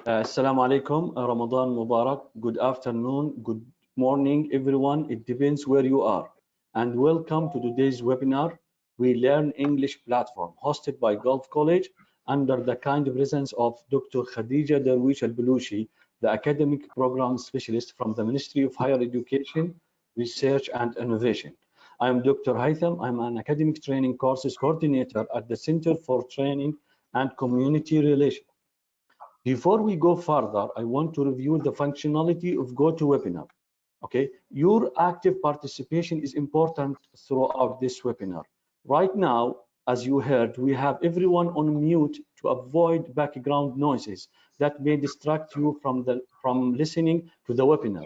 Assalamu alaikum, Ramadan Mubarak. Good afternoon, good morning, everyone. It depends where you are. And welcome to today's webinar, We Learn English platform, hosted by Gulf College under the kind presence of Dr. Khadija Darwish Al-Balushi, the academic program specialist from the Ministry of Higher Education, Research and Innovation. I am Dr. Haytham. I'm an academic training courses coordinator at the Center for Training and Community Relations. Before we go further, I want to review the functionality of GoToWebinar. Okay, your active participation is important throughout this webinar. Right now, as you heard, we have everyone on mute to avoid background noises that may distract you from listening to the webinar.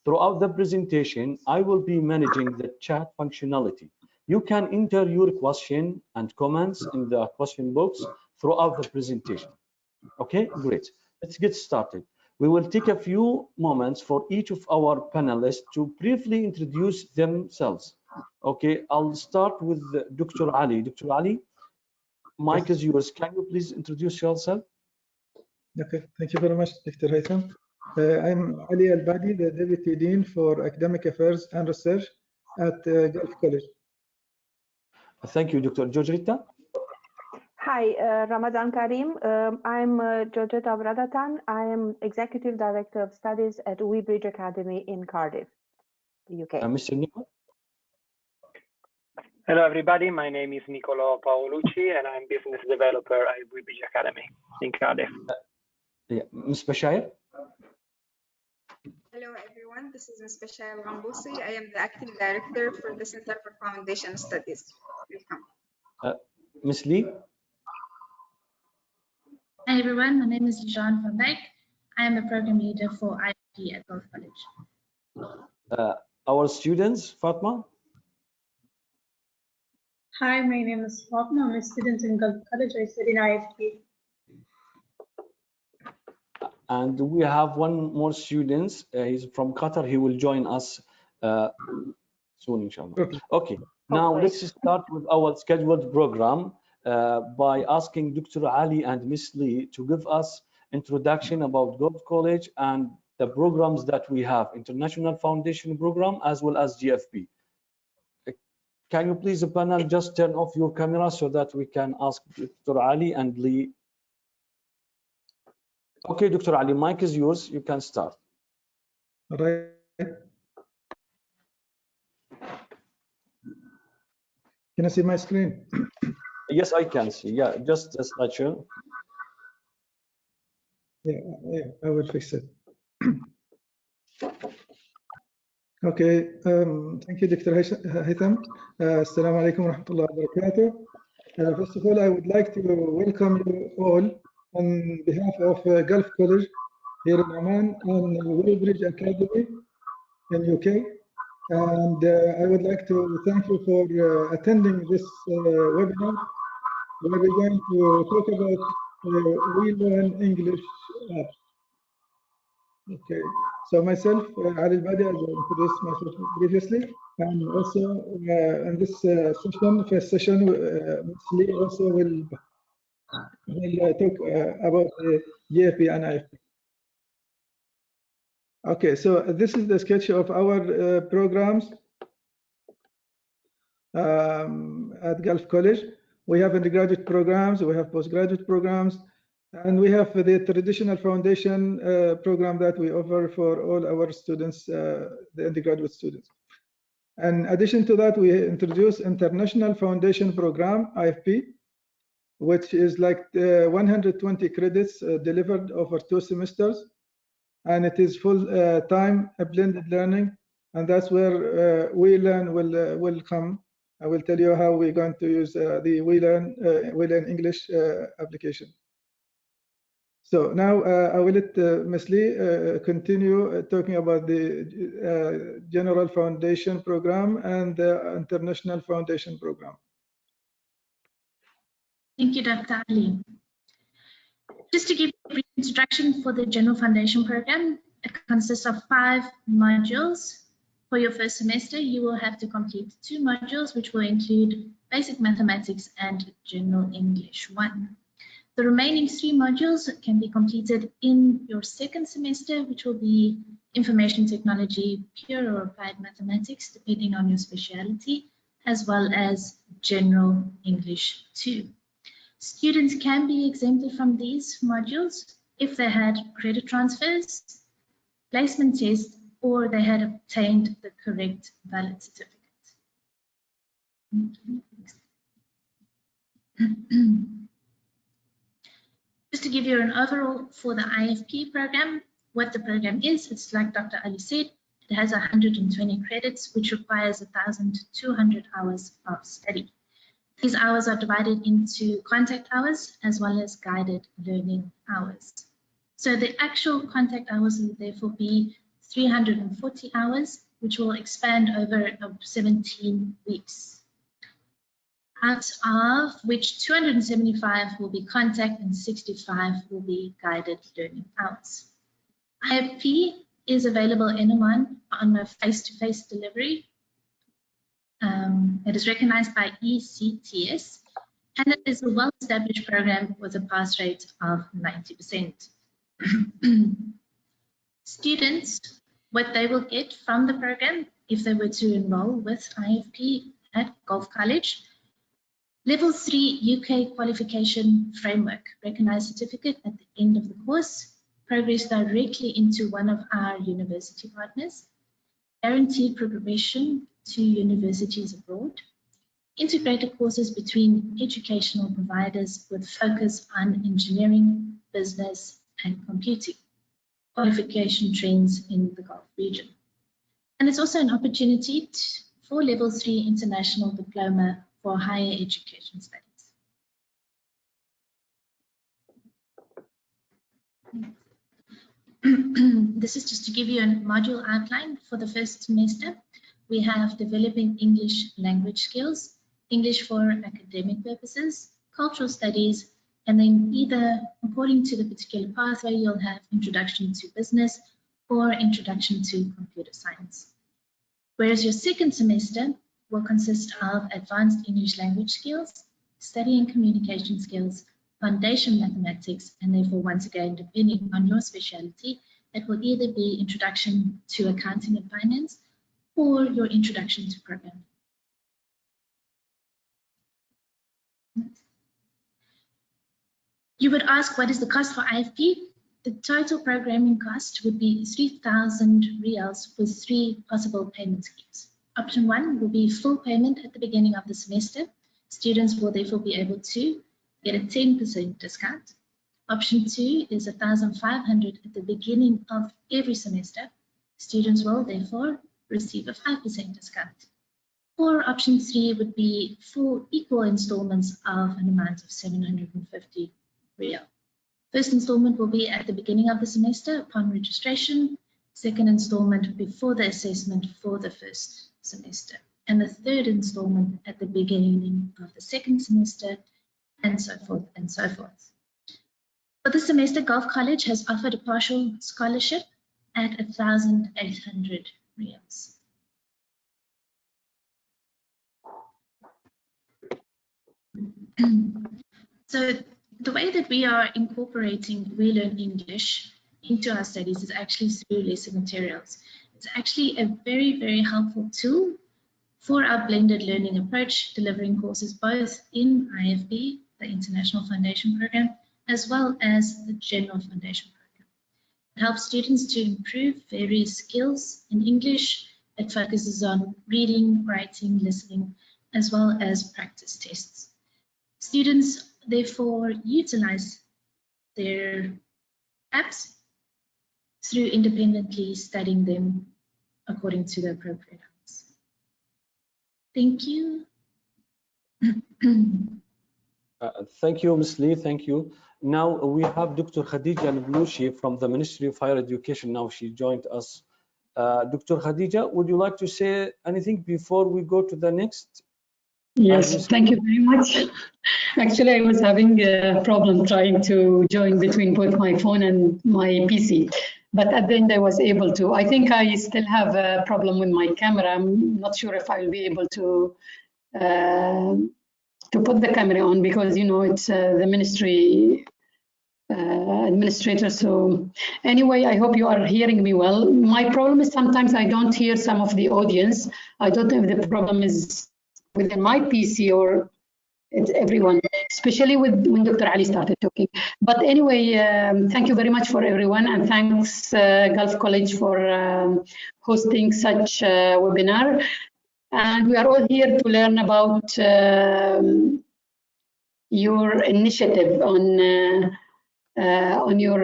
Throughout the presentation, I will be managing the chat functionality. You can enter your question and comments in the question box throughout the presentation. Okay, great. Let's get started. We will take a few moments for each of our panelists to briefly introduce themselves. Okay, I'll start with Dr. Ali. Dr. Ali, mic is yours. Can you please introduce yourself? Okay, thank you very much, Dr. Haytham. I'm Ali Al-Badi, the Deputy Dean for Academic Affairs and Research at Gulf College. Thank you, Dr. Georgetta. Hi, Ramadan Karim. I'm Georgetta Bradatan. I am Executive Director of Studies at Weybridge Academy in Cardiff, the UK. Mr. Nico. Hello, everybody. My name is Nicolo Paolucci, and I'm Business Developer at Weybridge Academy in Cardiff. Ms. Bashir. Hello, everyone. This is Ms. Bashir Rambusi. I am the Acting Director for the Center for Foundation Studies. Welcome. Ms. Lee. Hi everyone, my name is Jean van Dijk. I am a program leader for IFP at Gulf College. Our students, Fatma. Hi, my name is Fatma. I'm a student in Gulf College. I study in IFP. And we have one more student. He's from Qatar. He will join us soon, inshallah. Okay. Now let's start with our scheduled program. By asking Dr. Ali and Ms. Lee to give us introduction about Gulf College and the programs that we have, International Foundation Program as well as GFP. Can you please, the panel, just turn off your camera so that we can ask Dr. Ali and Lee? Okay, Dr. Ali, mic is yours. You can start. All right. Can I see my screen? Yes, I can see. Yeah, just a slideshow. Yeah, I will fix it. Okay, thank you, Dr. Haytham. Assalamu alaikum wa rahmatullahi wa barakatuh. First of all, I would like to welcome you all on behalf of Gulf College here in Oman and Weybridge Academy in UK. And I would like to thank you for attending this webinar, where we're going to talk about We Learn English app. Okay, so myself, Ali Al-Badi, as I introduced myself previously, and also in this session, first session, Ms. Lee also will talk about the GFP and IFP. Okay, so this is the sketch of our programs at Gulf College. We have undergraduate programs, we have postgraduate programs, and we have the traditional foundation program that we offer for all our students, the undergraduate students. In addition to that, we introduce International Foundation Program, IFP, which is like 120 credits delivered over 2 semesters. And it is full-time blended learning, and that's where We Learn will come. I will tell you how we're going to use the We Learn English application. So now I will let Ms. Lee continue talking about the General Foundation Program and the International Foundation Program. Thank you, Dr. Ali. Just to give you a brief introduction for the General Foundation Program, it consists of 5 modules. For your first semester, you will have to complete 2 modules, which will include Basic Mathematics and General English 1. The remaining 3 modules can be completed in your second semester, which will be information technology, pure or applied mathematics, depending on your specialty, as well as general English 2. Students can be exempted from these modules if they had credit transfers, placement tests, or they had obtained the correct valid certificate. Just to give you an overall for the IFP program, what the program is, it's like Dr. Ali said, it has 120 credits, which requires 1,200 hours of study. These hours are divided into contact hours as well as guided learning hours. So the actual contact hours will therefore be 340 hours, which will expand over 17 weeks. Out of which 275 will be contact and 65 will be guided learning hours. IFP is available in Oman on a face-to-face delivery. It is recognized by ECTS, and it is a well-established program with a pass rate of 90%. Students, what they will get from the program if they were to enroll with IFP at Gulf College, Level 3 UK Qualification Framework, recognized certificate at the end of the course, progress directly into one of our university partners, guaranteed progression to universities abroad, integrated courses between educational providers with focus on engineering, business, and computing, qualification trends in the Gulf region. And it's also an opportunity for Level 3 International Diploma for higher education studies. This is just to give you a module outline for the first semester. We have developing English language skills, English for academic purposes, cultural studies, and then either according to the particular pathway, you'll have introduction to business or introduction to computer science. Whereas your second semester will consist of advanced English language skills, study and communication skills, foundation mathematics, and therefore, once again, depending on your specialty, it will either be introduction to accounting and finance or your introduction to programming. You would ask, what is the cost for IFP? The total programming cost would be 3,000 riyals with 3 possible payment schemes. Option 1 will be full payment at the beginning of the semester. Students will therefore be able to get a 10% discount. Option 2 is 1,500 at the beginning of every semester. Students will therefore receive a 5% discount. Or option 3 would be 4 equal installments of an amount of 750 riyal. First installment will be at the beginning of the semester upon registration. Second installment before the assessment for the first semester. And the third installment at the beginning of the second semester, and so forth and so forth. For this semester, Gulf College has offered a partial scholarship at 1,800 riyals. So the way that we are incorporating We Learn English into our studies is actually through lesson materials. It's actually a very, very helpful tool for our blended learning approach, delivering courses both in IFP, the International Foundation Program, as well as the General Foundation Program. It helps students to improve various skills in English. It focuses on reading, writing, listening, as well as practice tests. Students therefore utilize their apps through independently studying them according to the appropriate hours. Thank you. Thank you, Ms. Lee. Thank you. Now we have Dr. Khadija Nablushi from the Ministry of Higher Education. Now she joined us. Dr. Khadija, would you like to say anything before we go to the next? Yes, thank you very much. Actually, I was having a problem trying to join between both my phone and my PC, but at the end I was able to. I think I still have a problem with my camera. I'm not sure if I will be able to put the camera on because, you know, it's the ministry administrator. So anyway, I hope you are hearing me well. My problem is sometimes I don't hear some of the audience. I don't know if the problem is within my PC or it's everyone, especially when Dr. Ali started talking. But anyway, thank you very much for everyone, and thanks Gulf College for hosting such a webinar. And we are all here to learn about your initiative on your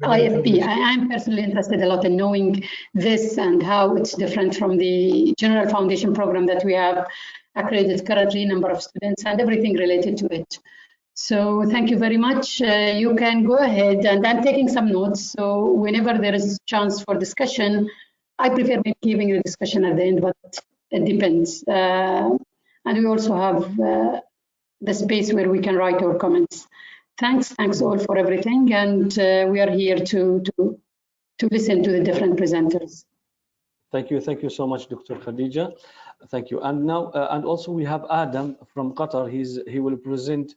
IFP. I'm personally interested a lot in knowing this and how it's different from the general foundation program that we have accredited currently, number of students and everything related to it. So thank you very much. You can go ahead, and I'm taking some notes. So whenever there is chance for discussion, I prefer giving the discussion at the end, but it depends. And we also have the space where we can write our comments. Thanks all for everything, and we are here to listen to the different presenters. Thank you so much, Dr. Khadija. Thank you. And now, and also we have Adam from Qatar. He will present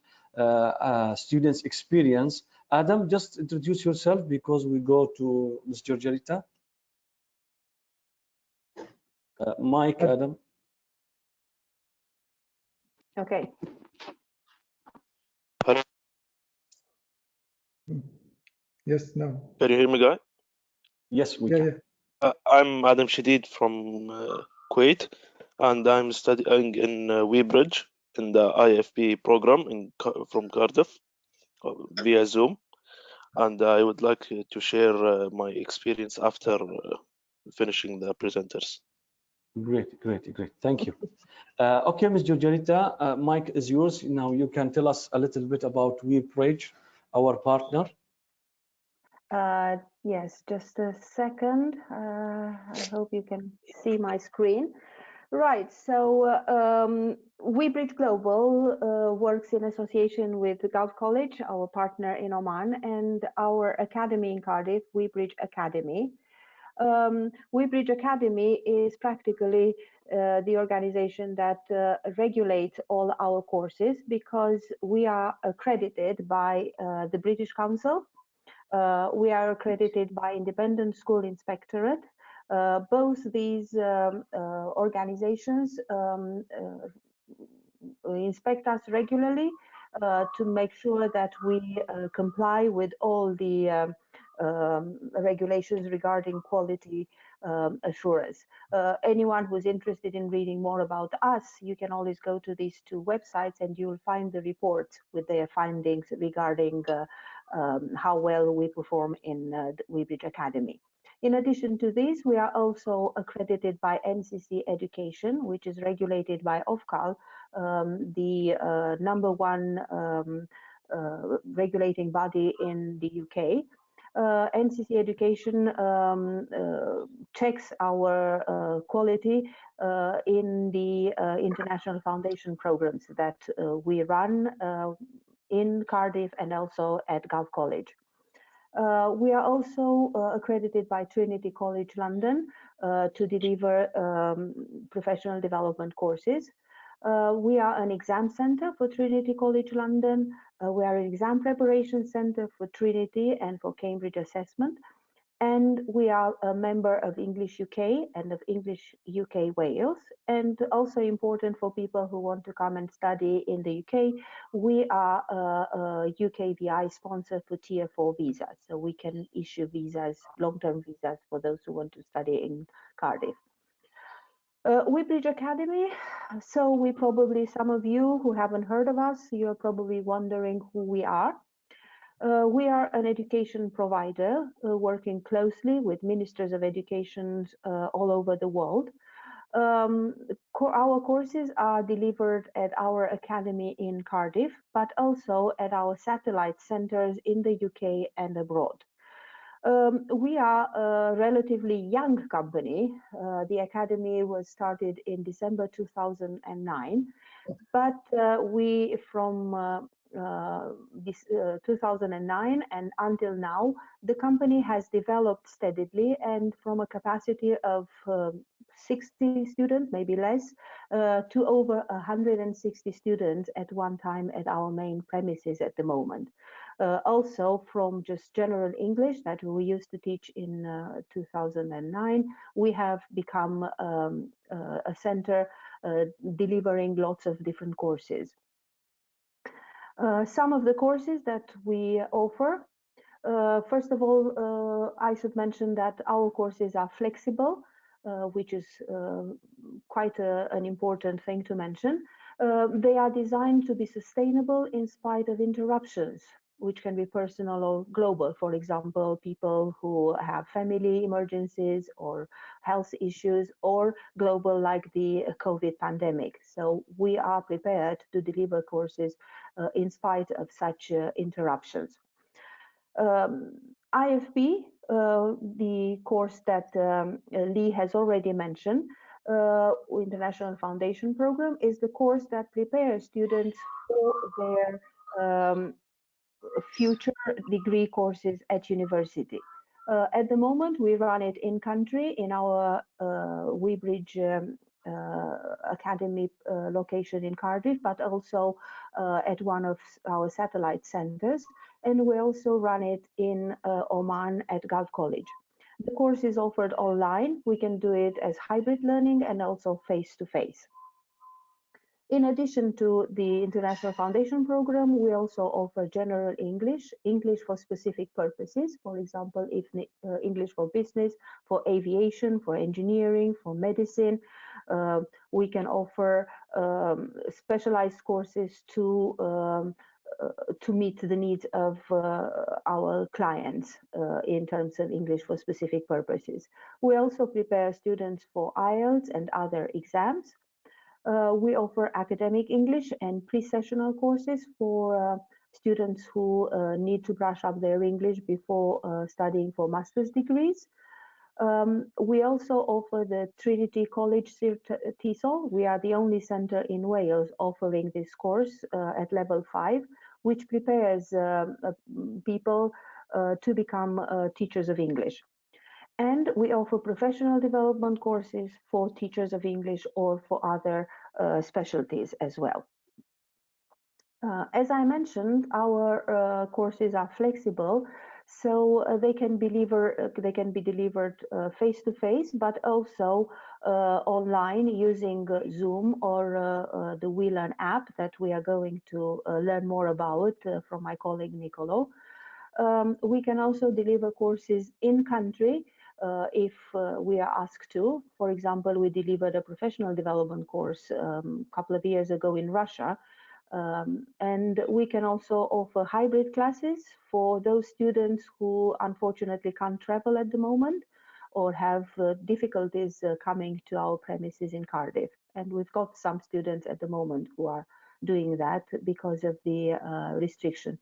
students' experience. Adam, just introduce yourself because we go to Ms. Georgita. Mike, Adam. Okay. Hello. Yes, no. Can you hear me, guy? Yes, we can. Yeah. I'm Adam Shadid from Kuwait, and I'm studying in Weybridge in the IFP program from Cardiff via Zoom. And I would like to share my experience after finishing the presenters. Great. Thank you. Okay, Ms. Georgita, Mike is yours. Now you can tell us a little bit about Weybridge, our partner. Yes, just a second. I hope you can see my screen. Right, so Weybridge Global works in association with the Gulf College, our partner in Oman, and our academy in Cardiff, Weybridge Academy. Weybridge Academy is practically the organization that regulates all our courses because we are accredited by the British Council. We are accredited by Independent School Inspectorate. Both these organizations inspect us regularly to make sure that we comply with all the regulations regarding quality assurance. Anyone who's interested in reading more about us, you can always go to these two websites and you'll find the reports with their findings regarding how well we perform in the Weybridge Academy. In addition to this, we are also accredited by NCC Education, which is regulated by Ofcal, the #1 regulating body in the UK. NCC Education checks our quality in the international foundation programs that we run in Cardiff and also at Gulf College. We are also accredited by Trinity College London to deliver professional development courses. We are an exam center for Trinity College London. We are an exam preparation center for Trinity and for Cambridge Assessment. And we are a member of English UK and of English UK Wales. And also important for people who want to come and study in the UK, we are a UKVI sponsor for Tier 4 visas. So we can issue visas, long-term visas for those who want to study in Cardiff. Weybridge Academy. So we probably, some of you who haven't heard of us, you're probably wondering who we are. We are an education provider working closely with ministers of education all over the world. Our courses are delivered at our academy in Cardiff, but also at our satellite centers in the UK and abroad. We are a relatively young company. The academy was started in December 2009, but we from 2009, and until now, the company has developed steadily, and from a capacity of 60 students, maybe less, to over 160 students at one time at our main premises at the moment. Also, from just general English that we used to teach in 2009, we have become a center delivering lots of different courses. Some of the courses that we offer, first of all, I should mention that our courses are flexible, which is quite an important thing to mention. They are designed to be sustainable in spite of interruptions, which can be personal or global. For example, people who have family emergencies or health issues, or global like the COVID pandemic. So we are prepared to deliver courses in spite of such interruptions. IFP, the course that Lee has already mentioned, International Foundation Program, is the course that prepares students for their future degree courses at university. At the moment, we run it in country in our Weybridge Academy location in Cardiff, but also at one of our satellite centers. And we also run it in Oman at Gulf College. The course is offered online. We can do it as hybrid learning and also face-to-face. In addition to the International Foundation Program, we also offer general English, English for specific purposes. For example, if English for business, for aviation, for engineering, for medicine. We can offer specialized courses to meet the needs of our clients in terms of English for specific purposes. We also prepare students for IELTS and other exams. We offer academic English and pre-sessional courses for students who need to brush up their English before studying for master's degrees. We also offer the Trinity College TESOL. We are the only center in Wales offering this course at level 5, which prepares people to become teachers of English. And we offer professional development courses for teachers of English or for other specialties as well. As I mentioned, our courses are flexible, so they can be delivered face-to-face, but also online using Zoom or the WeLearn app that we are going to learn more about from my colleague Nicolo. We can also deliver courses in country if we are asked to. For example, we delivered a professional development course a couple of years ago in Russia. And we can also offer hybrid classes for those students who unfortunately can't travel at the moment or have difficulties coming to our premises in Cardiff. And we've got some students at the moment who are doing that because of the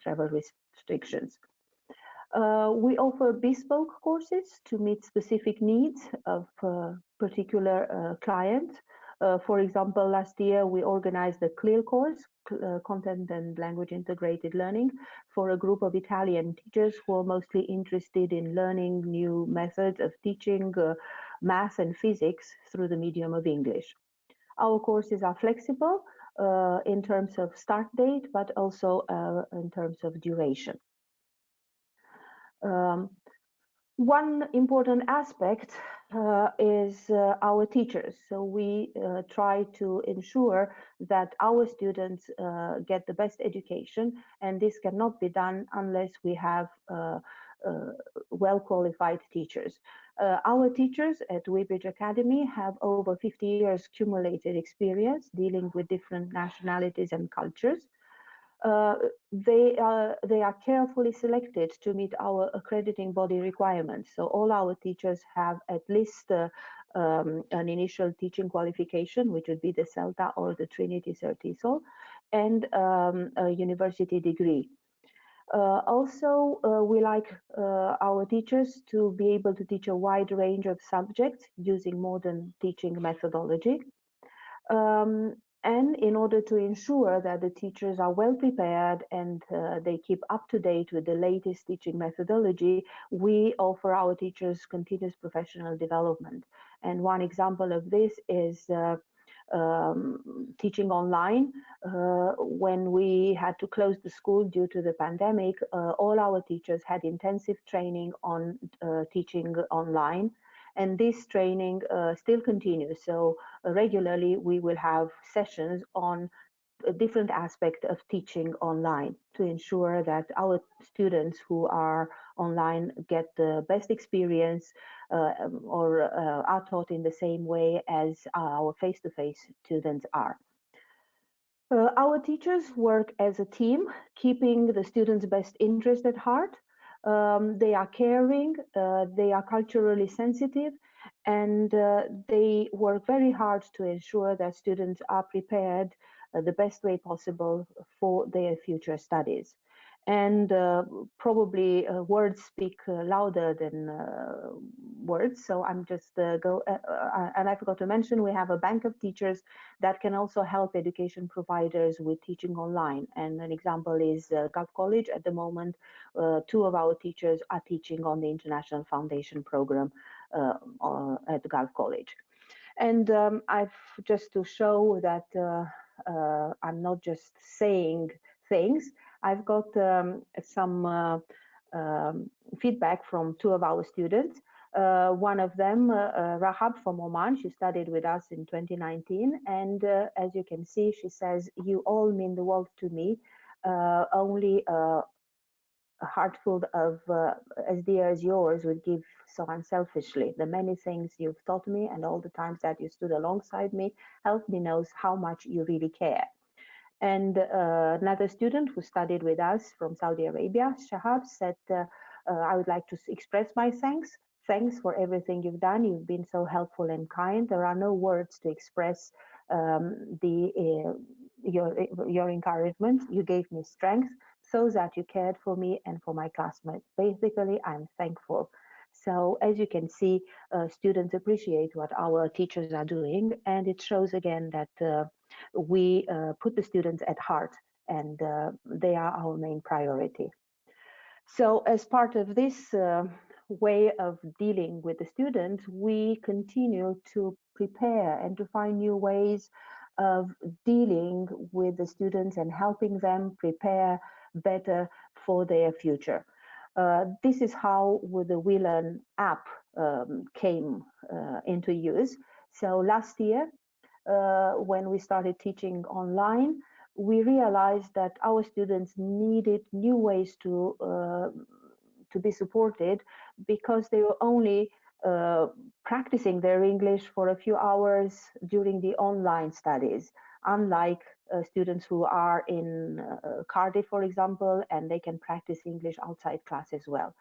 travel restrictions. We offer bespoke courses to meet specific needs of particular clients. For example, last year we organized a CLIL course, Content and Language Integrated Learning, for a group of Italian teachers who are mostly interested in learning new methods of teaching math and physics through the medium of English. Our courses are flexible in terms of start date, but also in terms of duration. One important aspect is our teachers. So we try to ensure that our students get the best education, and this cannot be done unless we have well-qualified teachers. Our teachers at Weybridge Academy have over 50 years cumulated experience dealing with different nationalities and cultures. They are carefully selected to meet our accrediting body requirements. So all our teachers have at least an initial teaching qualification, which would be the CELTA or the Trinity CERTESOL, and a university degree. Also, we like our teachers to be able to teach a wide range of subjects using modern teaching methodology. And in order to ensure that the teachers are well prepared and they keep up to date with the latest teaching methodology, we offer our teachers continuous professional development. And one example of this is teaching online. When we had to close the school due to the pandemic, all our teachers had intensive training on teaching online. And this training still continues. So regularly we will have sessions on a different aspect of teaching online to ensure that our students who are online get the best experience or are taught in the same way as our face-to-face students are. Our teachers work as a team, keeping the students' best interest at heart. They are caring, they are culturally sensitive, and they work very hard to ensure that students are prepared the best way possible for their future studies. And probably words speak louder than words. So I'm just and I forgot to mention, we have a bank of teachers that can also help education providers with teaching online. And an example is Gulf College. At the moment, 2 of our teachers are teaching on the International Foundation Program at Gulf College. And I've just to show that I'm not just saying things, I've got some feedback from 2 of our students. One of them, Rahab from Oman, she studied with us in 2019. And as you can see, she says, "You all mean the world to me. Only a heart full of as dear as yours would give so unselfishly. The many things you've taught me and all the times that you stood alongside me helped me know how much you really care." And another student who studied with us from Saudi Arabia, Shahab, said, "I would like to express my thanks. Thanks for everything you've done. You've been so helpful and kind. There are no words to express your encouragement. You gave me strength so that you cared for me and for my classmates. Basically, I'm thankful." So as you can see, students appreciate what our teachers are doing, and it shows again that we put the students at heart, and they are our main priority. So as part of this way of dealing with the students, we continue to prepare and to find new ways of dealing with the students and helping them prepare better for their future. This is how the WeLearn app came into use. So last year, when we started teaching online, we realized that our students needed new ways to be supported, because they were only practicing their English for a few hours during the online studies, unlike students who are in Cardiff, for example, and they can practice English outside class as well.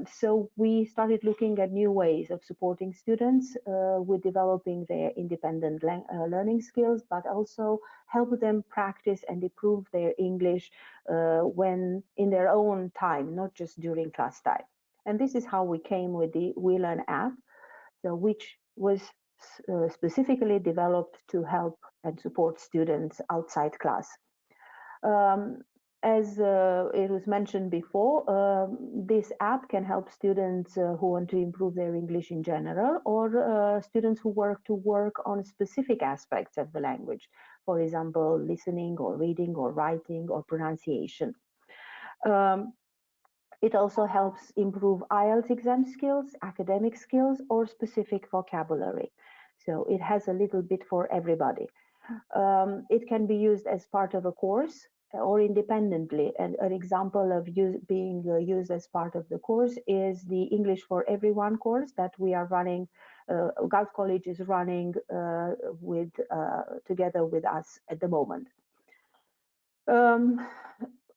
So we started looking at new ways of supporting students with developing their independent learning skills, but also help them practice and improve their English when in their own time, not just during class time. And this is how we came with the WeLearn app, so which was specifically developed to help and support students outside class. As it was mentioned before, this app can help students who want to improve their English in general, or students who work on specific aspects of the language, for example, listening or reading or writing or pronunciation. It also helps improve IELTS exam skills, academic skills, or specific vocabulary. So it has a little bit for everybody. It can be used as part of a course or independently. And an example of being used as part of the course is the English for Everyone course that we are running, Gulf College is running together with us at the moment.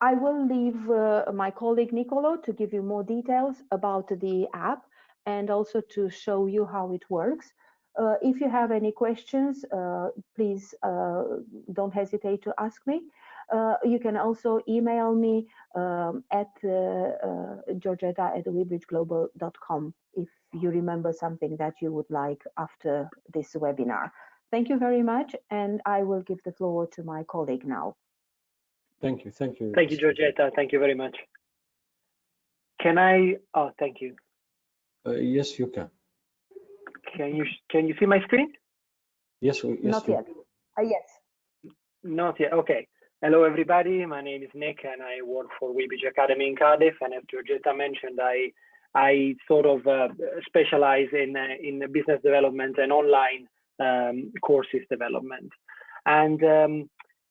I will leave my colleague Nicolo to give you more details about the app and also to show you how it works. If you have any questions, please don't hesitate to ask me. You can also email me at georgetta@webridgeglobal.com if you remember something that you would like after this webinar. Thank you very much, and I will give the floor to my colleague now. Thank you. Thank you. Thank you, Georgetta. Thank you very much. Can I? Oh, thank you. Yes, you can. Can you see my screen? Yes, Not yet. Yes. Not yet. Okay. Hello, everybody. My name is Nick, and I work for Weybridge Academy in Cardiff. And as Georgetta mentioned, I sort of specialize in business development and online courses development. And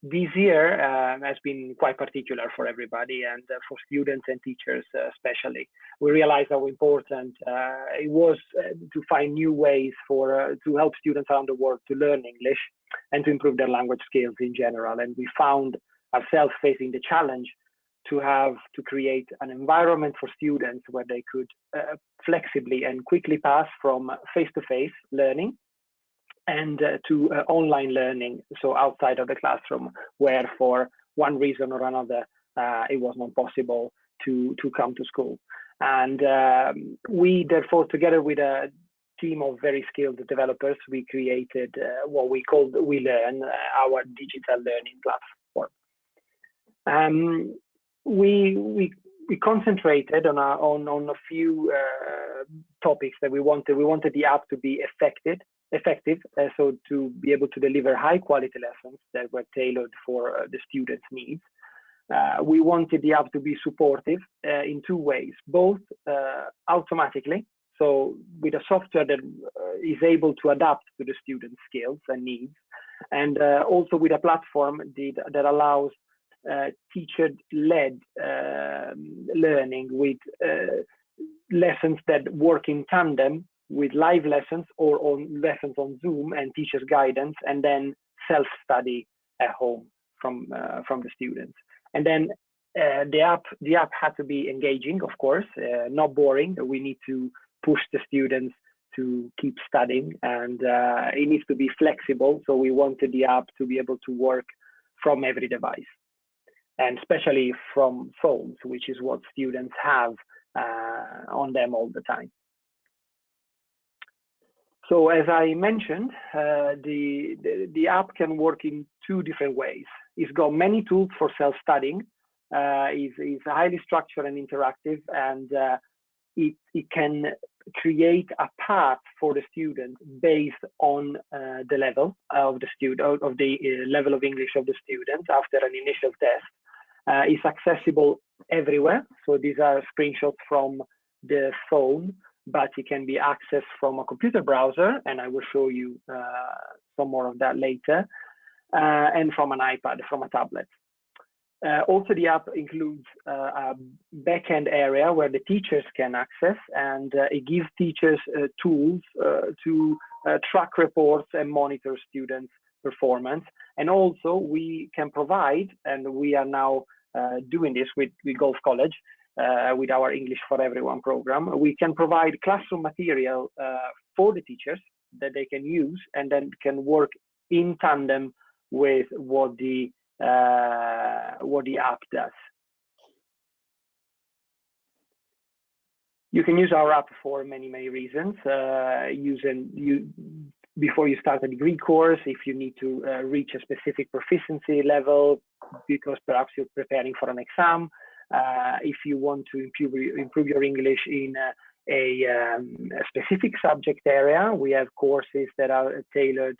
this year has been quite particular for everybody, and for students and teachers especially. We realized how important it was to find new ways to help students around the world to learn English and to improve their language skills in general. And we found ourselves facing the challenge to create an environment for students where they could flexibly and quickly pass from face-to-face learning and to online learning, so outside of the classroom, where for one reason or another it was not possible to come to school. And we therefore, together with a team of very skilled developers, we created what we called WeLearn, our digital learning platform. We concentrated on a few topics that we wanted. We wanted the app to be effective, so to be able to deliver high quality lessons that were tailored for the students' needs. We wanted the app to be supportive in two ways, both automatically, so with a software that is able to adapt to the students' skills and needs, and also with a platform that allows teacher-led learning with lessons that work in tandem with live lessons or on lessons on Zoom and teacher's guidance, and then self-study at home from the students. And then the app had to be engaging, of course, not boring. We need to push the students to keep studying, and it needs to be flexible. So we wanted the app to be able to work from every device, and especially from phones, which is what students have on them all the time. So as I mentioned, the app can work in two different ways. It's got many tools for self-studying. It's highly structured and interactive, and it can create a path for the student based on the level of the student, of the level of English of the student after an initial test. It's accessible everywhere. So these are screenshots from the phone, but it can be accessed from a computer browser, and I will show you some more of that later, and from an iPad, from a tablet. Also, the app includes a backend area where the teachers can access, and it gives teachers tools to track reports and monitor students' performance. And also, we can provide, and we are now doing this with Gulf College, with our English for Everyone program, we can provide classroom material for the teachers that they can use and then can work in tandem with what the app does. You can use our app for many reasons. Before you start a degree course, if you need to reach a specific proficiency level, because perhaps you're preparing for an exam. If you want to improve your English in a specific subject area, we have courses that are tailored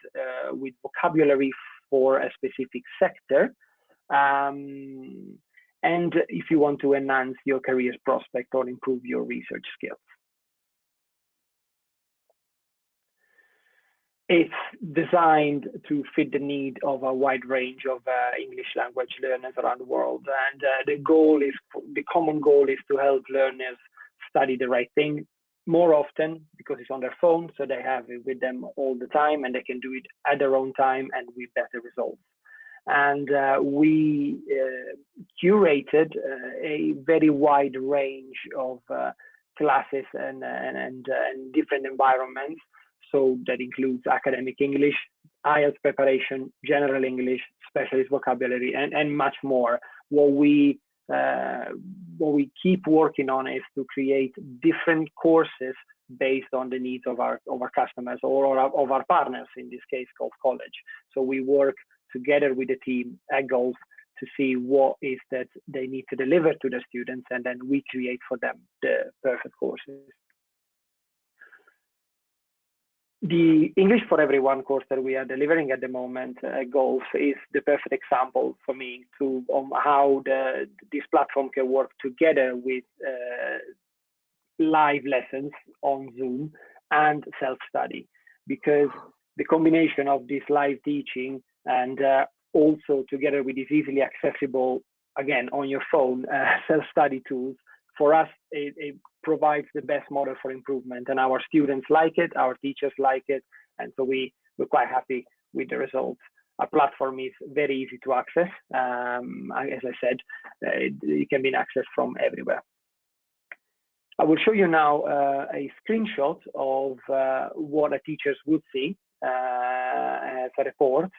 with vocabulary for a specific sector. And if you want to enhance your career prospect or improve your research skills. It's designed to fit the need of a wide range of English language learners around the world. And the common goal is to help learners study the right thing more often, because it's on their phone, so they have it with them all the time, and they can do it at their own time and with better results. And we curated a very wide range of classes and different environments. So that includes academic English, IELTS preparation, general English, specialist vocabulary, and much more. What we keep working on is to create different courses based on the needs of our customers or of our partners, in this case Gulf College. So we work together with the team at Gulf to see what is that they need to deliver to the students, and then we create for them the perfect courses. The English for Everyone course that we are delivering at the moment at Gulf is the perfect example for me on how this platform can work together with live lessons on Zoom and self-study, because the combination of this live teaching and also together with this easily accessible, again, on your phone, self-study tools, for us, it provides the best model for improvement, and our students like it, our teachers like it, and so we're quite happy with the results. Our platform is very easy to access. As I said, it can be accessed from everywhere. I will show you now a screenshot of what a teachers would see as a report.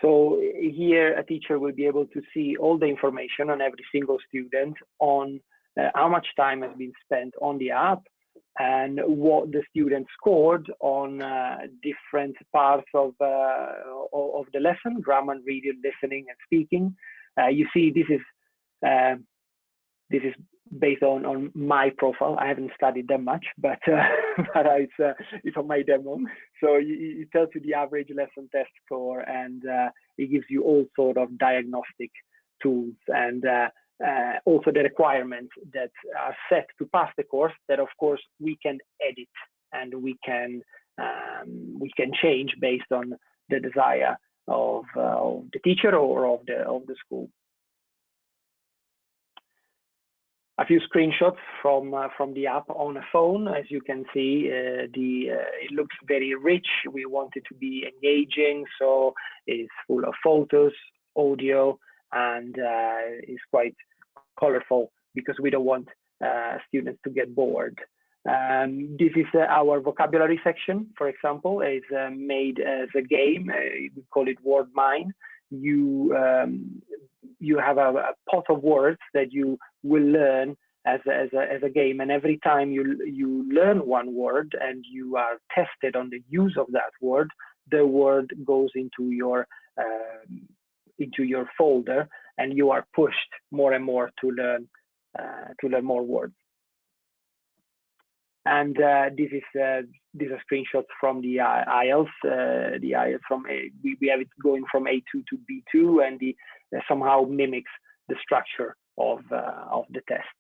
So here, a teacher will be able to see all the information on every single student, on how much time has been spent on the app, and what the student scored on different parts of the lesson: grammar, reading, listening, and speaking. You see, this is based on my profile. I haven't studied that much, but it's on my demo. So it tells you the average lesson test score, and it gives you all sort of diagnostic tools, and also the requirements that are set to pass the course, that of course we can edit and we can change based on the desire of the teacher or of the school. A few screenshots from the app on a phone. As you can see, it looks very rich. We want it to be engaging, so it's full of photos, audio, and it's quite colorful because we don't want students to get bored. This is our vocabulary section, for example. It's made as a game. We call it Word Mine. You have a pot of words that you will learn as a game, and every time you learn one word and you are tested on the use of that word, the word goes into your folder, and you are pushed more and more to learn more words. And these are screenshots from the IELTS. The IELTS we have it going from A2 to B2, and somehow mimics the structure of the test.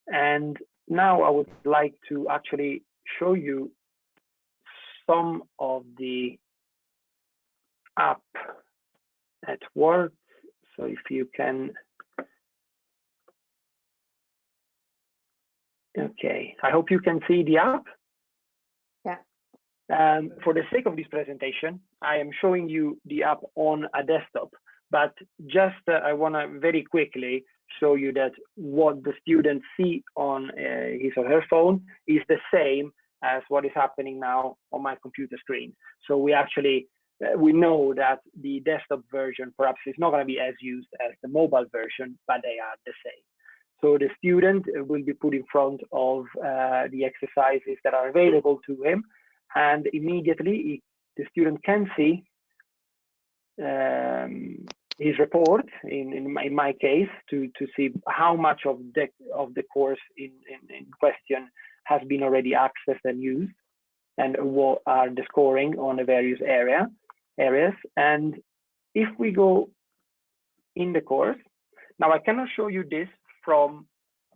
And now I would like to actually show you some of the app at work. So if you can. Okay, I hope you can see the app. Yeah. For the sake of this presentation, I am showing you the app on a desktop, but just I want to very quickly show you that what the students see on his or her phone is the same as what is happening now on my computer screen. So we actually, we know that the desktop version perhaps is not going to be as used as the mobile version, but they are the same. So the student will be put in front of the exercises that are available to him, and immediately the student can see his report, in my case, to see how much of the course in question has been already accessed and used, and what are the scoring on the various areas. And if we go in the course, now I cannot show you this from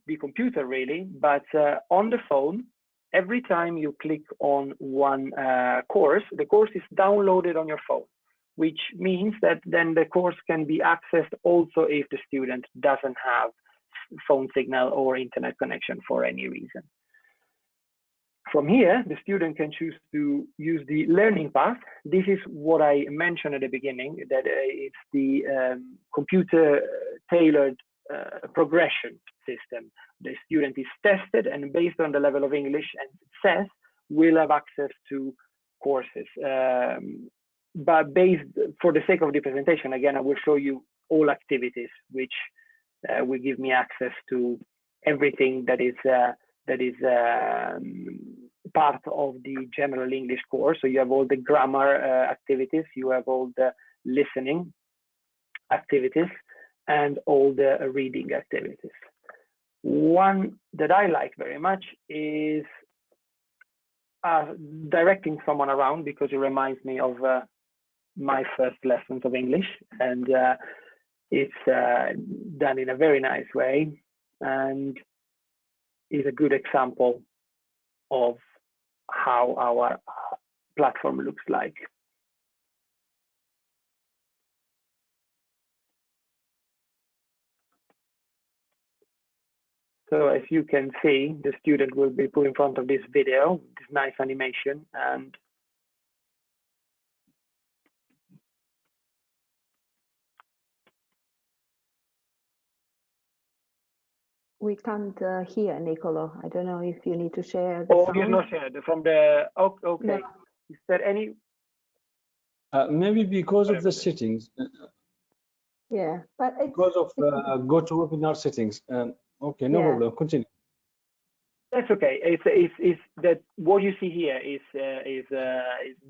the computer really, but on the phone, every time you click on one course, the course is downloaded on your phone, which means that then the course can be accessed also if the student doesn't have phone signal or internet connection for any reason. From here, the student can choose to use the learning path. This is what I mentioned at the beginning, that it's the computer-tailored progression system. The student is tested, and based on the level of English and success, will have access to courses. But for the sake of the presentation, again, I will show you all activities, which will give me access to everything that is that is part of the general English course. So you have all the grammar activities, you have all the listening activities, and all the reading activities. One that I like very much is directing someone around, because it reminds me of my first lessons of English, and it's done in a very nice way and is a good example of how our platform looks like. So as you can see, the student will be put in front of this video, this nice animation, and We can't hear Nicolo. I don't know if you need to share the oh, sound. it's not shared from the, oh, okay. No. Is there any? Maybe because of the settings. Yeah, but it's, Because of GoToWebinar settings. Okay, no Yeah. problem. Continue. That's okay. It's that what you see here is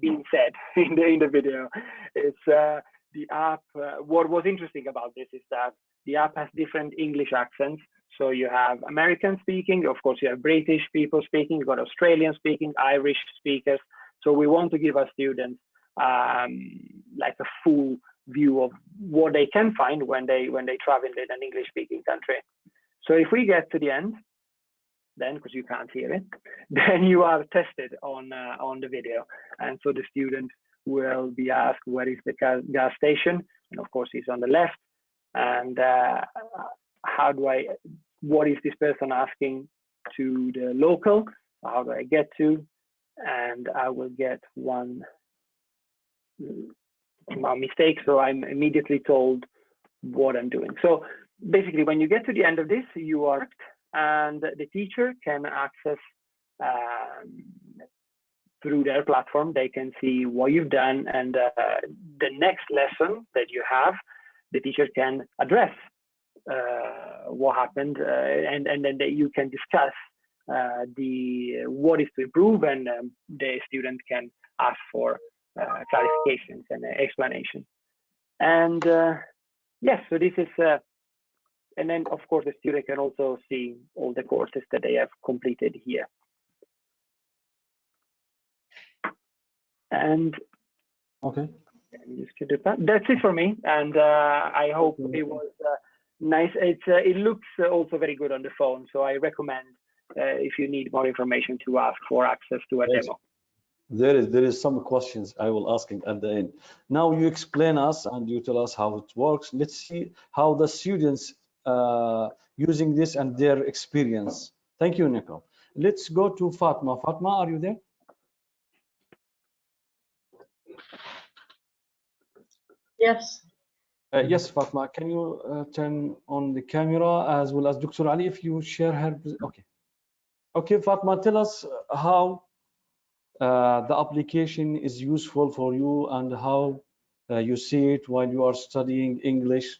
being said in the video. It's the app. What was interesting about this is that the app has different English accents. So you have American speaking, of course you have British people speaking, you've got Australian speaking, Irish speakers. So we want to give our students like a full view of what they can find when they travel in an English speaking country. So if we get to the end, then, because you can't hear it, then you are tested on the video. And so the student will be asked, where is the gas station? And of course, he's on the left. And what is this person asking to the local? How do I get to? And I will get one mistake. So I'm immediately told what I'm doing. So basically, when you get to the end of this, you are, and the teacher can access through their platform. They can see what you've done, and the next lesson that you have, the teacher can address what happened, and then you can discuss what is to improve, and the student can ask for clarifications and explanation. And yes, so this is. And then, of course, the student can also see all the courses that they have completed here. And okay, that's it for me. And I hope it was nice. It looks also very good on the phone. So I recommend if you need more information to ask for access to a demo. There is some questions I will asking at the end. Now you explain us and you tell us how it works. Let's see how the students using this and their experience. Thank you, Nico. Let's go to Fatma. Fatma, are you there? Yes. Yes, Fatma, can you turn on the camera, as well as Dr. Ali, if you share her? Okay. Okay, Fatma, tell us how the application is useful for you and how you see it while you are studying English.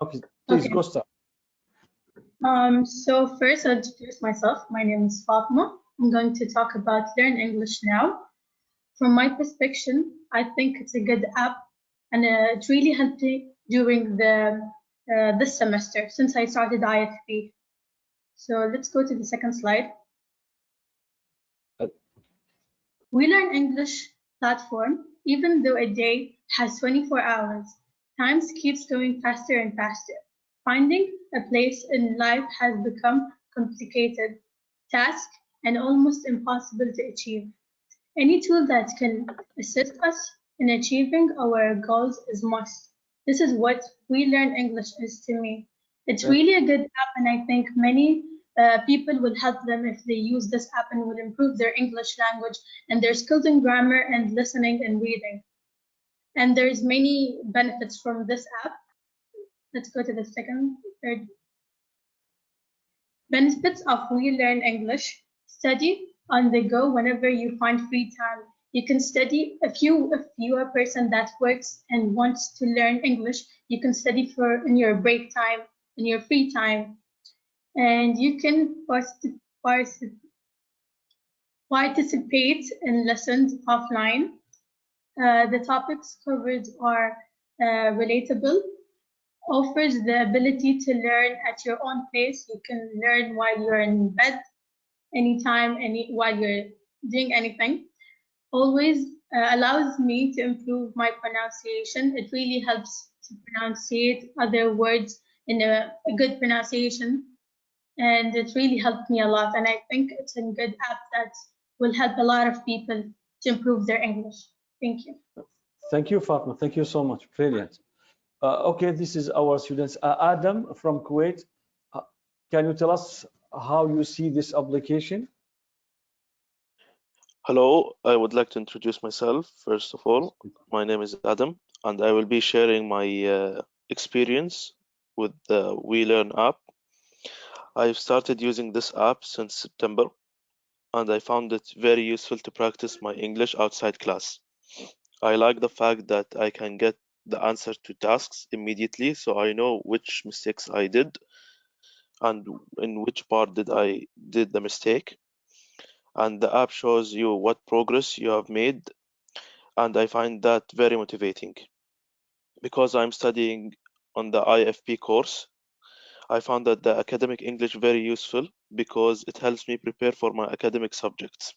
Okay, please go start. So first I'll introduce myself. My name is Fatma. I'm going to talk about Learn English Now. From my perspective, I think it's a good app, and it really helped me during this semester since I started IFP. So let's go to the second slide. We Learn English platform, even though a day has 24 hours, time keeps going faster and faster. Finding a place in life has become complicated task and almost impossible to achieve. Any tool that can assist us in achieving our goals is must. This is what We Learn English is to me. It's really a good app, and I think many people will help them if they use this app and will improve their English language and their skills in grammar and listening and reading. And there's many benefits from this app. Let's go to the third. Benefits of We Learn English. Study on the go whenever you find free time. You can study, if you are a person that works and wants to learn English, you can study in your break time, in your free time. and you can participate in lessons offline. The topics covered are relatable, offers the ability to learn at your own pace. You can learn while you're in bed, anytime, while you're doing anything. Always allows me to improve my pronunciation. It really helps to pronunciate other words in a good pronunciation. And it really helped me a lot. And I think it's a good app that will help a lot of people to improve their English. Thank you. Thank you, Fatma. Thank you so much. Brilliant. Okay, this is our students. Adam from Kuwait, can you tell us how you see this application? Hello, I would like to introduce myself. First of all, my name is Adam, and I will be sharing my experience with the WeLearn app. I've started using this app since September, and I found it very useful to practice my English outside class. I like the fact that I can get the answer to tasks immediately, so I know which mistakes I did and in which part did the mistake. And the app shows you what progress you have made, and I find that very motivating. Because I'm studying on the IFP course, I found that the academic English very useful because it helps me prepare for my academic subjects.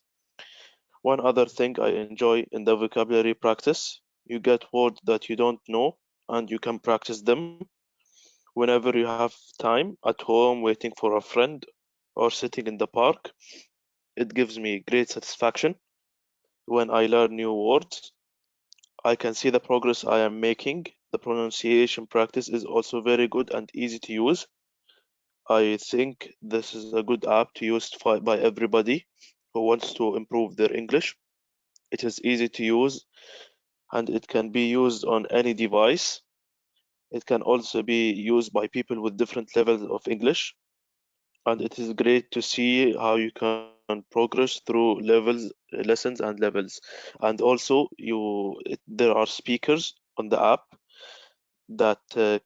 One other thing I enjoy in the vocabulary practice, you get words that you don't know and you can practice them whenever you have time, at home, waiting for a friend, or sitting in the park. It gives me great satisfaction when I learn new words. I can see the progress I am making. The pronunciation practice is also very good and easy to use. I think this is a good app to use by everybody who wants to improve their English. It is easy to use and it can be used on any device. It can also be used by people with different levels of English. And it is great to see how you can progress through lessons and levels. And also there are speakers on the app that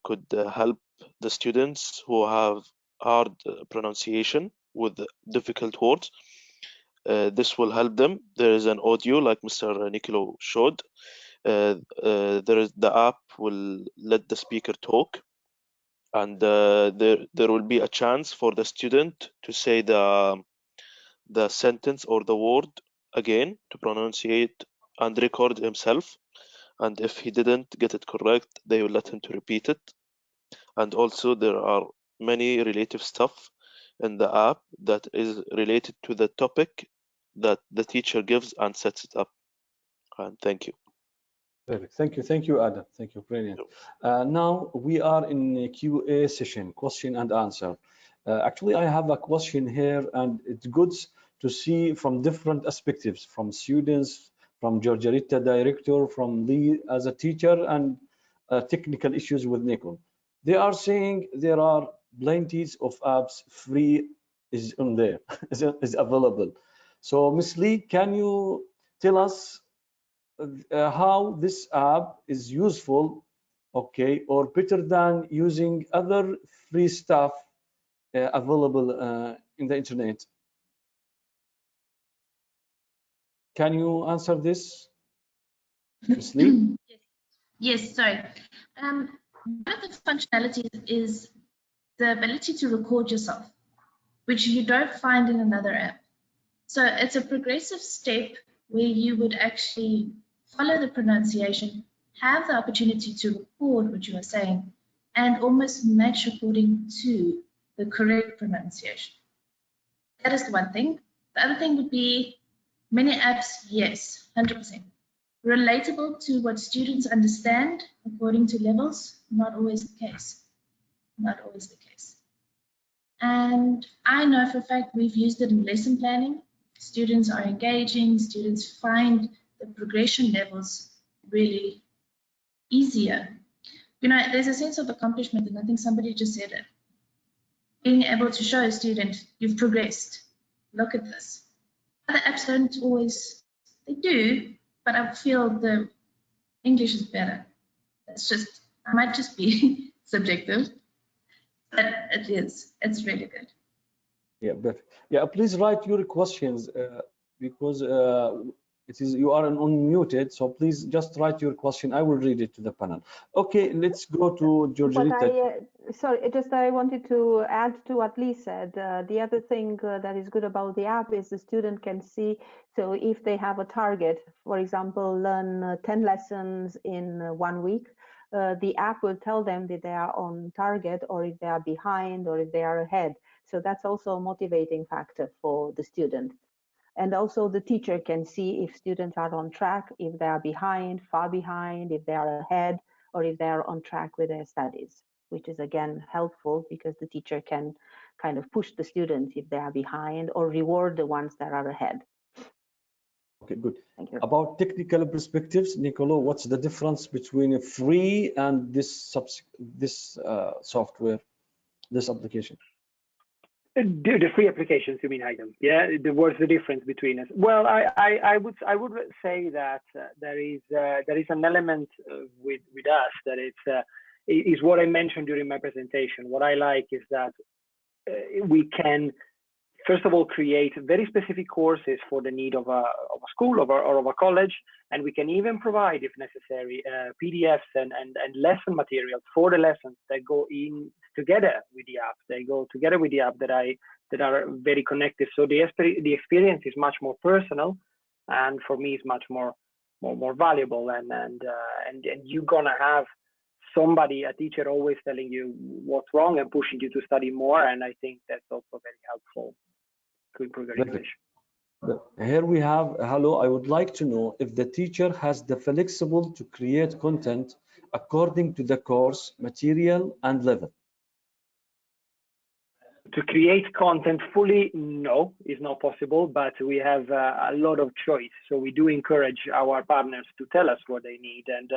could help the students who have hard pronunciation with difficult words. This will help them. There is an audio like Mr. Nicolo showed. The app will let the speaker talk, and there will be a chance for the student to say the sentence or the word again to pronunciate and record himself. And if he didn't get it correct, they will let him to repeat it. And also there are many relative stuff in the app that is related to the topic that the teacher gives and sets it up. And thank you. Perfect. Thank you, Adam. Thank you. Brilliant. Now we are in a QA session, question and answer. Actually, I have a question here, and it's good to see from different perspectives, from students, from Georgia director, from Lee as a teacher, and technical issues with Nicole. They are saying there are plenty of apps free is on there, is available. So, Ms. Lee, can you tell us how this app is useful, okay, or better than using other free stuff available in the internet? Can you answer this, Ms. Lee? Yes, sorry. One of the functionalities is the ability to record yourself, which you don't find in another app. So it's a progressive step where you would actually follow the pronunciation, have the opportunity to record what you are saying, and almost match according to the correct pronunciation. That is the one thing. The other thing would be many apps, yes, 100%. Relatable to what students understand according to levels, not always the case. Not always the case. And I know for a fact we've used it in lesson planning. Students are engaging, students find the progression levels really easier. You know, there's a sense of accomplishment, and I think somebody just said it. Being able to show a student, you've progressed. Look at this. Other apps don't always, they do, but I feel the English is better. It's just, I might just be subjective, but it's really good. Yeah, but yeah, please write your questions because it is you are unmuted. So please just write your question. I will read it to the panel. Okay, let's go to But Georgita. sorry, just I wanted to add to what Lee said. The other thing that is good about the app is the student can see, so if they have a target, for example, learn 10 lessons in 1 week, the app will tell them that they are on target or if they are behind or if they are ahead. So that's also a motivating factor for the student. And also the teacher can see if students are on track, if they are behind, far behind, if they are ahead, or if they are on track with their studies, which is again helpful because the teacher can kind of push the students if they are behind or reward the ones that are ahead. Okay, good. Thank you. About technical perspectives, Nicolo, what's the difference between a free and this software, this application? The free applications, you mean, Haydn? Yeah, what's the difference between us? Well, I would say that there is an element with us that is what I mentioned during my presentation. What I like is that we can, first of all, create very specific courses for the need of a school or of a college, and we can even provide, if necessary, PDFs and lesson materials for the lessons that go in together with the app. They go together with the app that are very connected. So the experience is much more personal, and for me, is much more valuable. And you're gonna have somebody, a teacher, always telling you what's wrong and pushing you to study more. And I think that's also very helpful to improve your English. Here we have, hello, I would like to know if the teacher has the flexible to create content according to the course, material, and level. To create content fully, no, is not possible, but we have a lot of choice. So we do encourage our partners to tell us what they need, and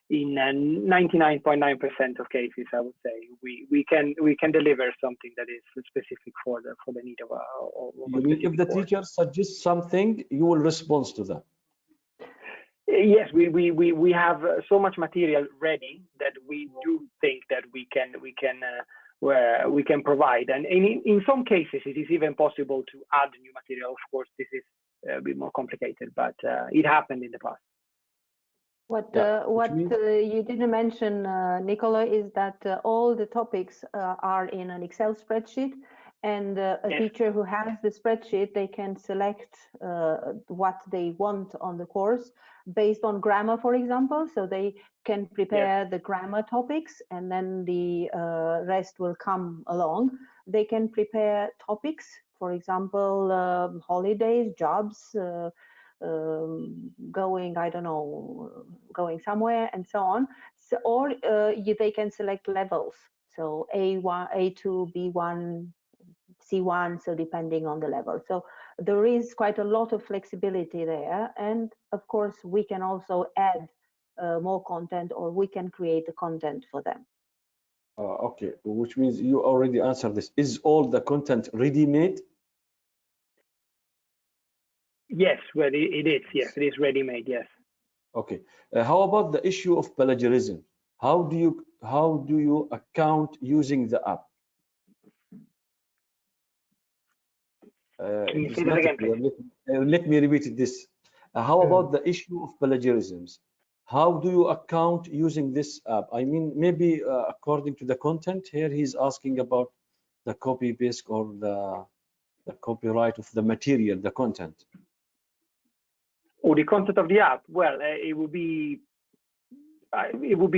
in 99.9% of cases, I would say we can deliver something that is specific for the need of a. You mean if the teacher suggests something, you will respond to that? Yes, we have so much material ready that we do think that we can provide, and in some cases it is even possible to add new material. Of course, this is a bit more complicated, but it happened in the past. What you didn't mention, Nicola, is that all the topics are in an Excel spreadsheet, and a teacher who has the spreadsheet, they can select what they want on the course based on grammar, for example. So they can prepare the grammar topics, and then the rest will come along. They can prepare topics, for example, holidays, jobs, going, I don't know, going somewhere, and so on. So, or they can select levels. So A1, A2, B1, C1, so depending on the level. So there is quite a lot of flexibility there. And of course, we can also add more content, or we can create the content for them. Okay, which means you already answered this. Is all the content ready-made? Yes, well, it is. Yes, it is ready-made. Yes. Okay. How about the issue of plagiarism? How do you account using the app? Can you say that again, please? Let me repeat this. How about the issue of plagiarisms? How do you account using this app? I mean, maybe according to the content here, he's asking about the copy paste or the copyright of the material, the content. Or the content of the app. Well, it would be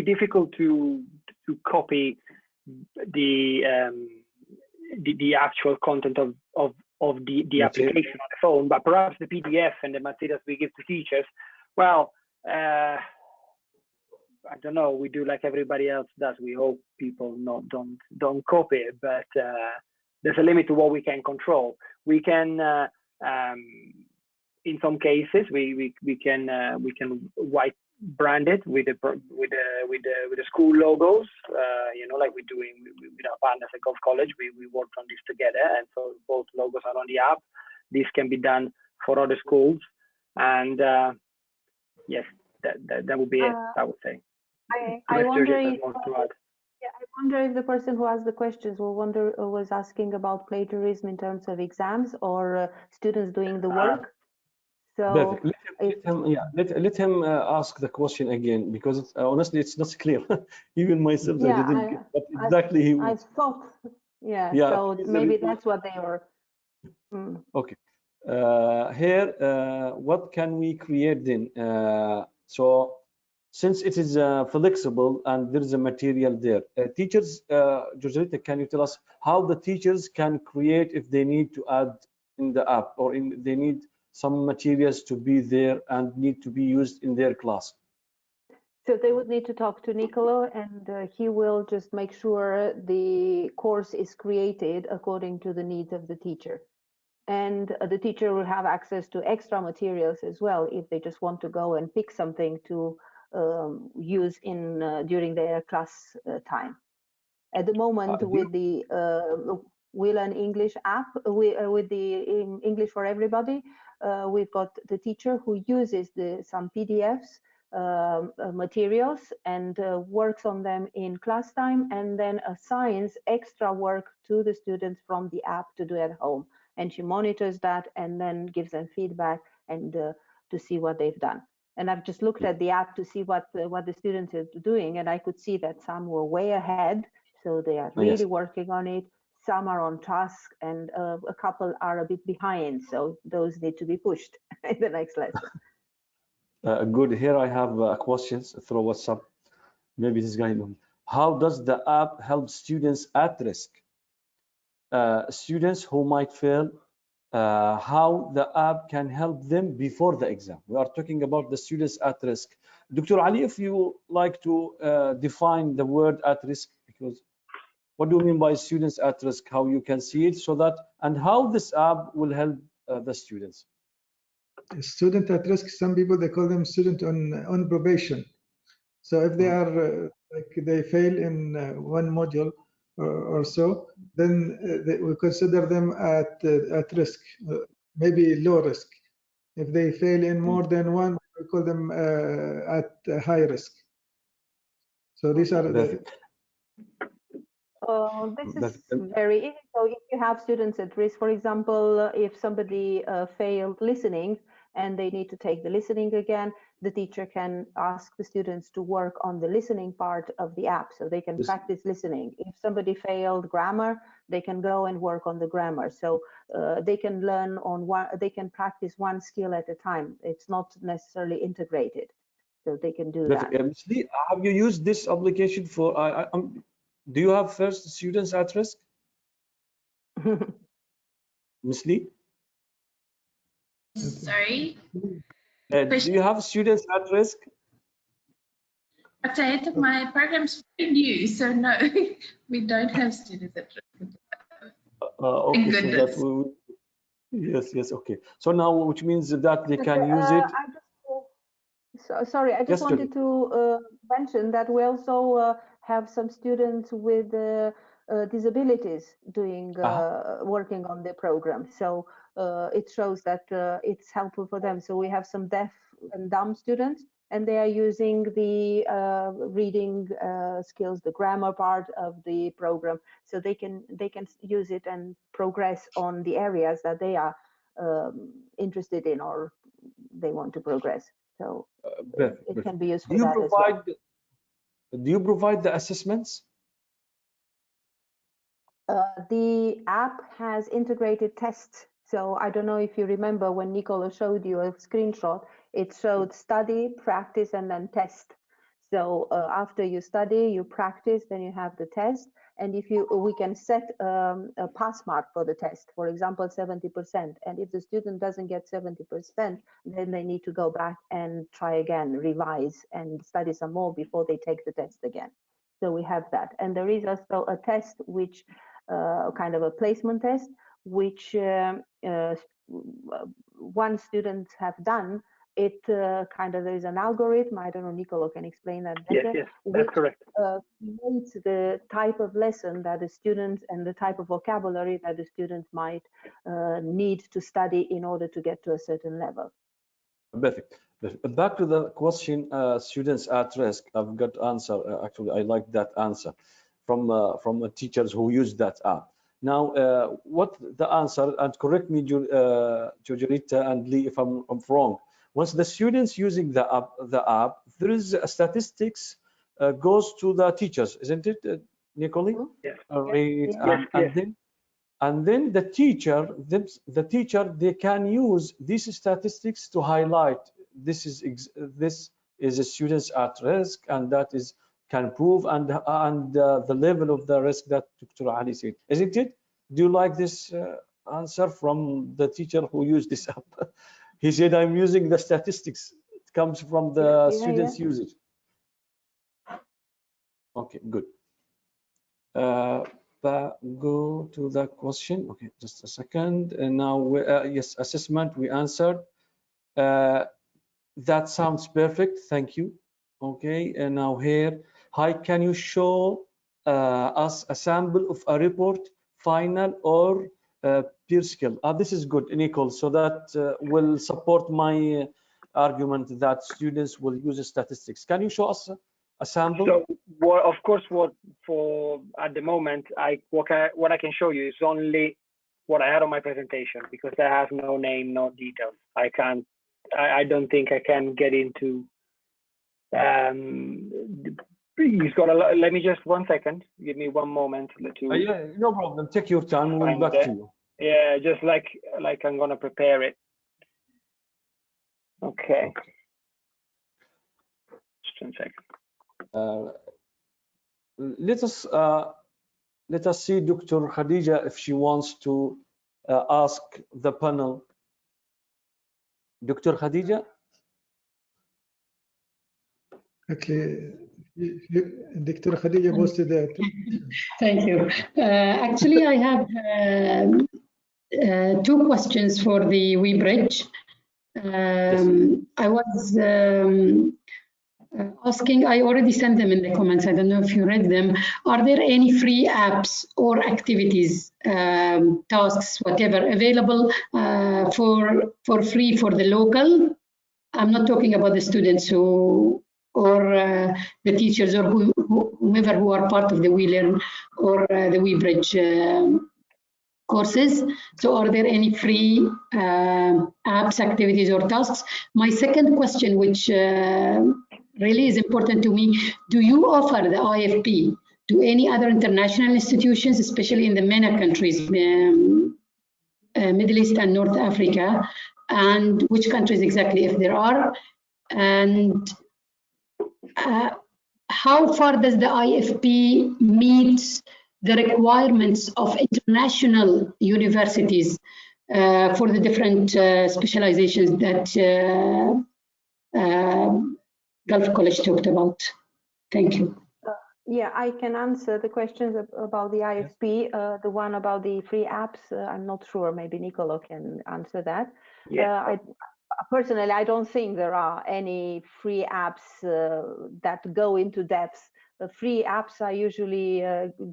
difficult to copy the actual content of the application on the phone, but perhaps the PDF and the materials we give to teachers. Well, I don't know. We do like everybody else does. We hope people don't copy it, but there's a limit to what we can control. We can. In some cases, we can white brand it with the school logos. You know, like we're doing with our partners at Gulf College. We worked on this together, and so both logos are on the app. This can be done for other schools, and yes, that would be it. I would say. I wonder I wonder if the person who asked the questions was asking about plagiarism in terms of exams or students doing the work. So let him ask the question again, because honestly it's not clear. Even myself, I didn't get what exactly he was. I thought, so maybe that's what they were. Okay. Here, what can we create then? So since it is flexible and there is a material there, teachers, Georgette, can you tell us how the teachers can create if they need to add in the app, or they need some materials to be there and need to be used in their class? So they would need to talk to Nicolo, and he will just make sure the course is created according to the needs of the teacher. And the teacher will have access to extra materials as well if they just want to go and pick something to use in during their class time. At the moment, with the We Learn English app, with the English for Everybody, we've got the teacher who uses some PDFs materials and works on them in class time, and then assigns extra work to the students from the app to do at home. And she monitors that and then gives them feedback and to see what they've done. And I've just looked at the app to see what the students are doing, and I could see that some were way ahead, so they are really working on it. Some are on task, and a couple are a bit behind, so those need to be pushed in the next lesson. Good. Here I have questions through WhatsApp. Maybe this guy knows. How does the app help students at risk? Students who might fail, how the app can help them before the exam. We are talking about the students at risk. Dr. Ali, if you like to define the word at risk, because what do you mean by students at risk? How you can see it, so that, and how this app will help the students? Student at risk, some people, they call them student on probation. So if they are like they fail in one module or so, then we consider them at risk, maybe low risk. If they fail in more than one, we call them at high risk. So these are the. This is very easy. So if you have students at risk, for example, if somebody failed listening and they need to take the listening again, the teacher can ask the students to work on the listening part of the app, so they can practice listening. If somebody failed grammar, they can go and work on the grammar. So they can learn on one, they can practice one skill at a time. It's not necessarily integrated, so they can do that. Have you used this application for? Do you have first students at risk? Ms. Lee? Sorry? Do you have students at risk? But my program's very new, so no, we don't have students at risk. Okay, so that yes, okay. So now, which means that they can use it. Sorry, I just wanted to mention that we also have some students with disabilities doing working on the program. So it shows that it's helpful for them. So we have some deaf and dumb students, and they are using the reading skills, the grammar part of the program, so they can use it and progress on the areas that they are interested in or they want to progress. So it can be used for that as well. Do you provide the assessments? The app has integrated tests. So I don't know if you remember when Nicolo showed you a screenshot, it showed study, practice, and then test. So after you study, you practice, then you have the test. And if we can set a pass mark for the test, for example, 70%. And if the student doesn't get 70%, then they need to go back and try again, revise and study some more before they take the test again. So we have that. And there is also a test which kind of a placement test, which one student have done. It kind of, there is an algorithm, I don't know, Nicolo can explain that better. Yes, that's correct. Creates the type of lesson that the students and the type of vocabulary that the students might need to study in order to get to a certain level. Perfect. Back to the question, students at risk. I've got answer. Actually, I like that answer. from teachers who use that app. Now, what the answer, and correct me, Georgita and Lee, if I'm wrong. Once the students using the app, there is a statistics goes to the teachers, isn't it, Nicole? Yes. And then the teacher, they can use these statistics to highlight this is a students at risk, and that is can prove and the level of the risk that Dr. Ali said, isn't it? Do you like this answer from the teacher who used this app? He said, I'm using the statistics. It comes from the students' usage. Okay, good. Go to the question. Okay, just a second. And now, yes, assessment, we answered. That sounds perfect. Thank you. Okay, and now here, hi, can you show us a sample of a report, final or peer skill? This is good, Nicole. So that will support my argument that students will use statistics. Can you show us a sample? So, well, of course, for at the moment, what I can show you is only what I had on my presentation, because I have no name, no details. I don't think I can get into. He's got a lot. Let me just 1 second. Give me one moment to. Yeah, no problem. Take your time. We'll back to you. Yeah, just like I'm gonna prepare it. Okay. Just 1 second. Let us see Dr. Khadija if she wants to ask the panel. Dr. Khadija? Okay, Dr. Khadija posted that. Thank you. Actually, I have two questions for the WeBridge. I was asking, I already sent them in the comments. I don't know if you read them. Are there any free apps or activities, tasks, whatever, available for free for the local? I'm not talking about the students or the teachers or whomever who are part of the WeLearn or the WeBridge courses. So are there any free apps, activities or tasks? My second question, which really is important to me, do you offer the IFP to any other international institutions, especially in the MENA countries, Middle East and North Africa, and which countries exactly, if there are? And how far does the IFP meet the requirements of international universities for the different specializations that Gulf College talked about? Thank you. Yeah, I can answer the questions about the IFP. The one about the free apps, I'm not sure. Maybe Nicolo can answer that. Yeah. Personally, I don't think there are any free apps that go into depth. Free apps are usually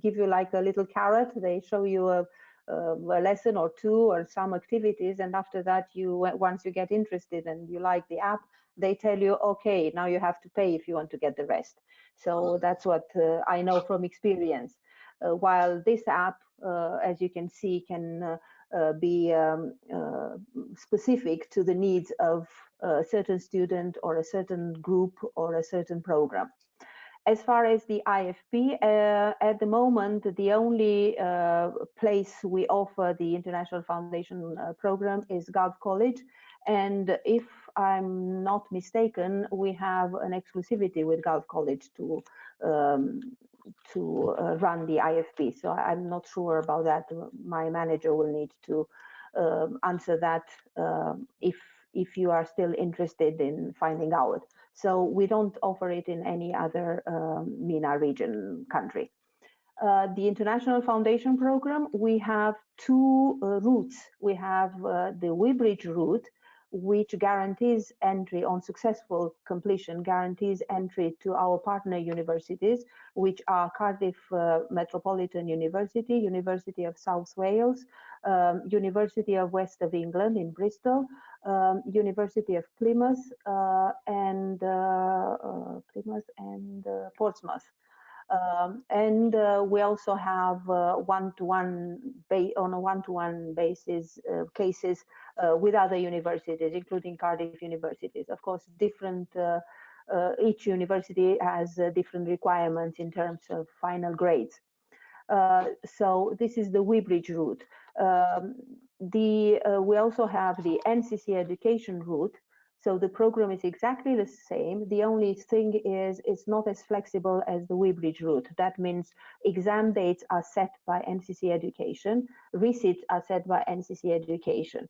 give you like a little carrot. They show you a lesson or two or some activities, and after that, once you get interested and you like the app, they tell you, okay, now you have to pay if you want to get the rest. So that's what I know from experience. While this app, as you can see, can be specific to the needs of a certain student or a certain group or a certain program. As far as the IFP, at the moment, the only place we offer the International Foundation program is Gulf College. And if I'm not mistaken, we have an exclusivity with Gulf College to run the IFP. So I'm not sure about that. My manager will need to answer that if you are still interested in finding out. So we don't offer it in any other MENA region country. The International Foundation Program, we have two routes. We have the WeBridge route, which guarantees entry on successful completion, guarantees entry to our partner universities, which are Cardiff Metropolitan University, University of South Wales, University of West of England in Bristol, University of Plymouth and Portsmouth. And we also have on a one-to-one basis cases with other universities, including Cardiff universities. Of course, each university has different requirements in terms of final grades. So this is the Weybridge route. We also have the NCC education route. So the program is exactly the same. The only thing is it's not as flexible as the Weybridge route. That means exam dates are set by NCC education, resits are set by NCC education.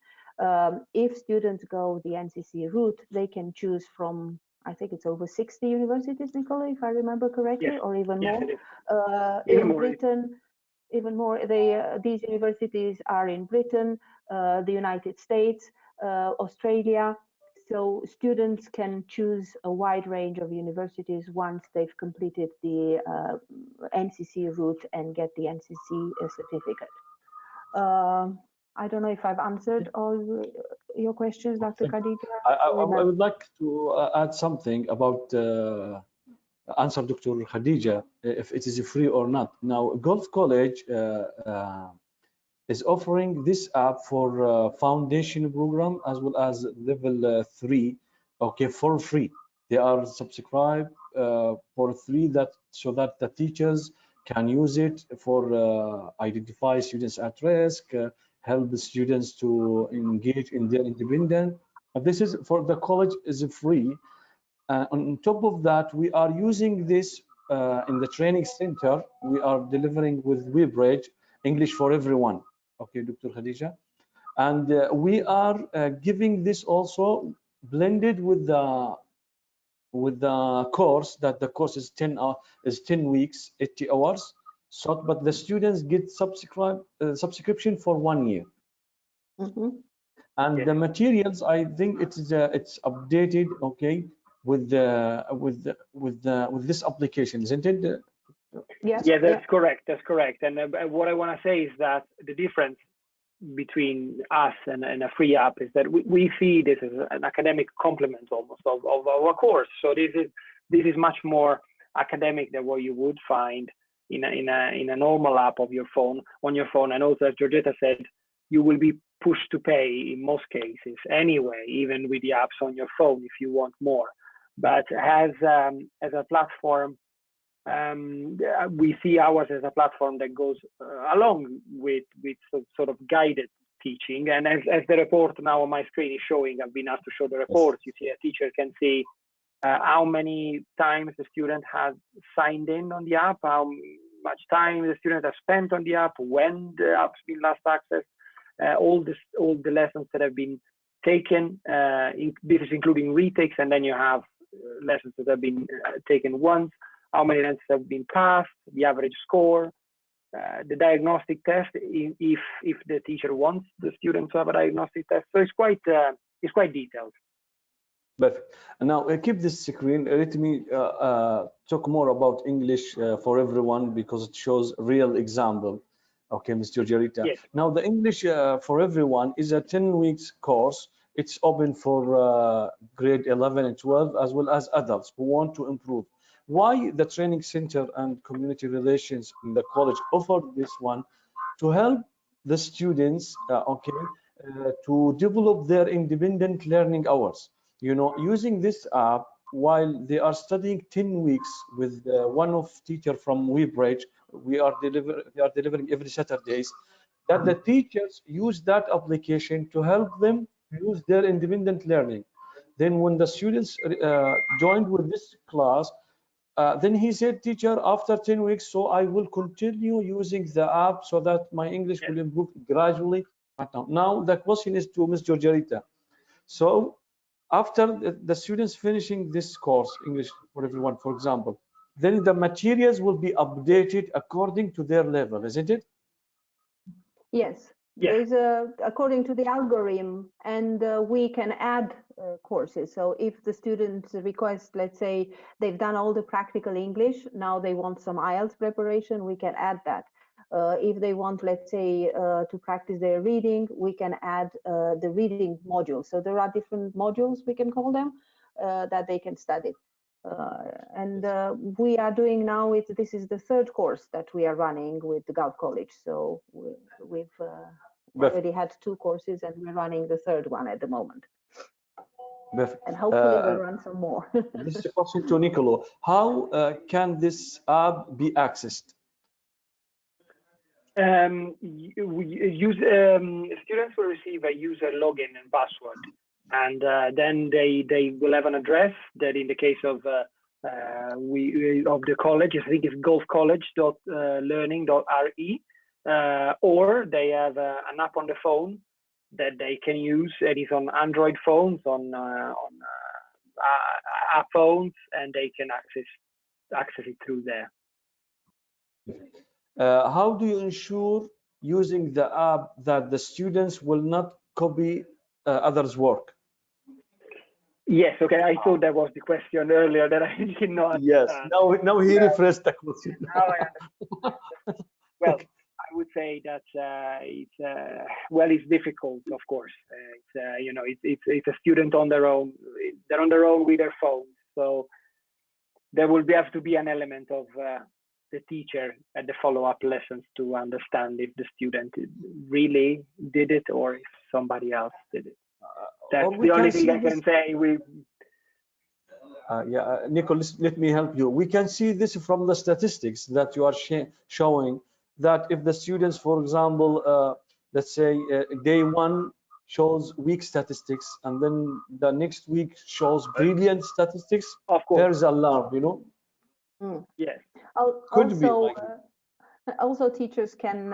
If students go the NCC route, they can choose from, I think it's over 60 universities, Nicola, if I remember correctly, Yes. or even Yes, more. it is. In Britain, even more. These universities are in Britain, the United States, Australia. So students can choose a wide range of universities once they've completed the NCC route and get the NCC certificate. I don't know if I've answered all your questions, Dr. Khadija. I would like to add something about answer Dr. Khadija, if it is free or not. Now, Gulf College is offering this app for foundation program as well as level 3, okay, for free. They are subscribed for free, so that the teachers can use it for identify students at risk, help the students to engage in their independent. This is for the college is free. On top of that, we are using this in the training center. We are delivering with Weybridge English for everyone. Okay, Dr. Khadija, and we are giving this also blended with the course. That the course is 10 weeks, 80 hours. So, but the students get subscription for 1 year. And the materials, I think it's updated, okay, with this application, isn't it? Yeah, that's correct. That's correct. And what I want to say is that the difference between us and a free app is that we see this as an academic complement almost of our course. So this is much more academic than what you would find in a normal app on your phone. And also, as Georgetta said, you will be pushed to pay in most cases anyway, even with the apps on your phone if you want more. But as a platform, we see ours as a platform that goes along with sort of guided teaching. And as the report now on my screen is showing, I've been asked to show the report. You see, a teacher can see how many times the student has signed in on the app, how much time the student has spent on the app, when the app's been last accessed, all the lessons that have been taken. This is including retakes, and then you have lessons that have been taken once, how many lessons have been passed, the average score, the diagnostic test, if the teacher wants the student to have a diagnostic test. So it's quite detailed. Perfect. Now keep this screen. Let me talk more about English for everyone, because it shows real example. Okay, Ms. Georgetta. Yes. Now the English for everyone is a 10 weeks course. It's open for grade 11 and 12, as well as adults who want to improve. Why the training center and community relations in the college offered this one? To help the students, to develop their independent learning hours. You know, using this app while they are studying 10 weeks with one of teacher from Weybridge. They are delivering every Saturdays. That the teachers use that application to help them use their independent learning. Then when the students joined with this class, then he said, teacher, after 10 weeks, so I will continue using the app so that my English will improve gradually. Now the question is to Ms. Georgetta. So after the students finishing this course, English for everyone, for example, then the materials will be updated according to their level, isn't it? Yes. Yeah. There's according to the algorithm, and we can add courses. So if the students request, let's say they've done all the practical English, now they want some IELTS preparation, we can add that. If they want, let's say, to practice their reading, we can add the reading module. So there are different modules, we can call them, that they can study. And we are doing now, this is the third course that we are running with the Gulf College. So we've already had 2 courses and we're running the third one at the moment. Perfect. And hopefully we'll run some more. This is a question to Nicolo. How can this app be accessed? Students will receive a user login and password, and then they will have an address that, in the case of of the college, I think it's gulfcollege.learning.re, or they have an app on the phone that they can use. It is on Android phones, on app phones, and they can access it through there. How do you ensure using the app that the students will not copy others' work? Yes, okay, I thought that was the question earlier that I did not. Yes, now he refreshed the question. Now I understand. Well, I would say that it's well, it's difficult, of course. It's a student on their own. They're on their own with their phones, so there will have to be an element of the teacher at the follow-up lessons to understand if the student really did it or if somebody else did it. That's the only thing I can say. Nicholas, let me help you. We can see this from the statistics that you are showing, that if the students, for example, let's say day 1 shows weak statistics, and then the next week shows brilliant statistics, of course, there's alarm, you know? Yes. Also, teachers can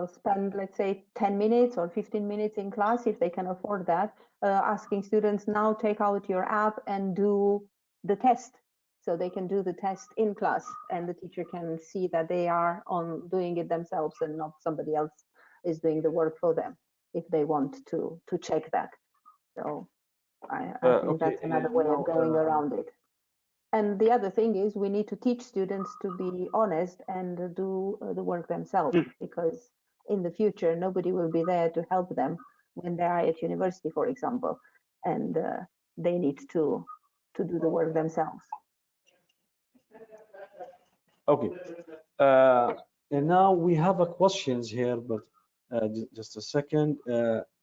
spend, let's say, 10 minutes or 15 minutes in class, if they can afford that, asking students, now take out your app and do the test. So they can do the test in class, and the teacher can see that they are doing it themselves and not somebody else is doing the work for them, if they want to check that. So I think that's another way of going around it. And the other thing is, we need to teach students to be honest and do the work themselves, because in the future, nobody will be there to help them when they are at university, for example, and they need to do the work themselves. Okay. And now we have a questions here, but just a second.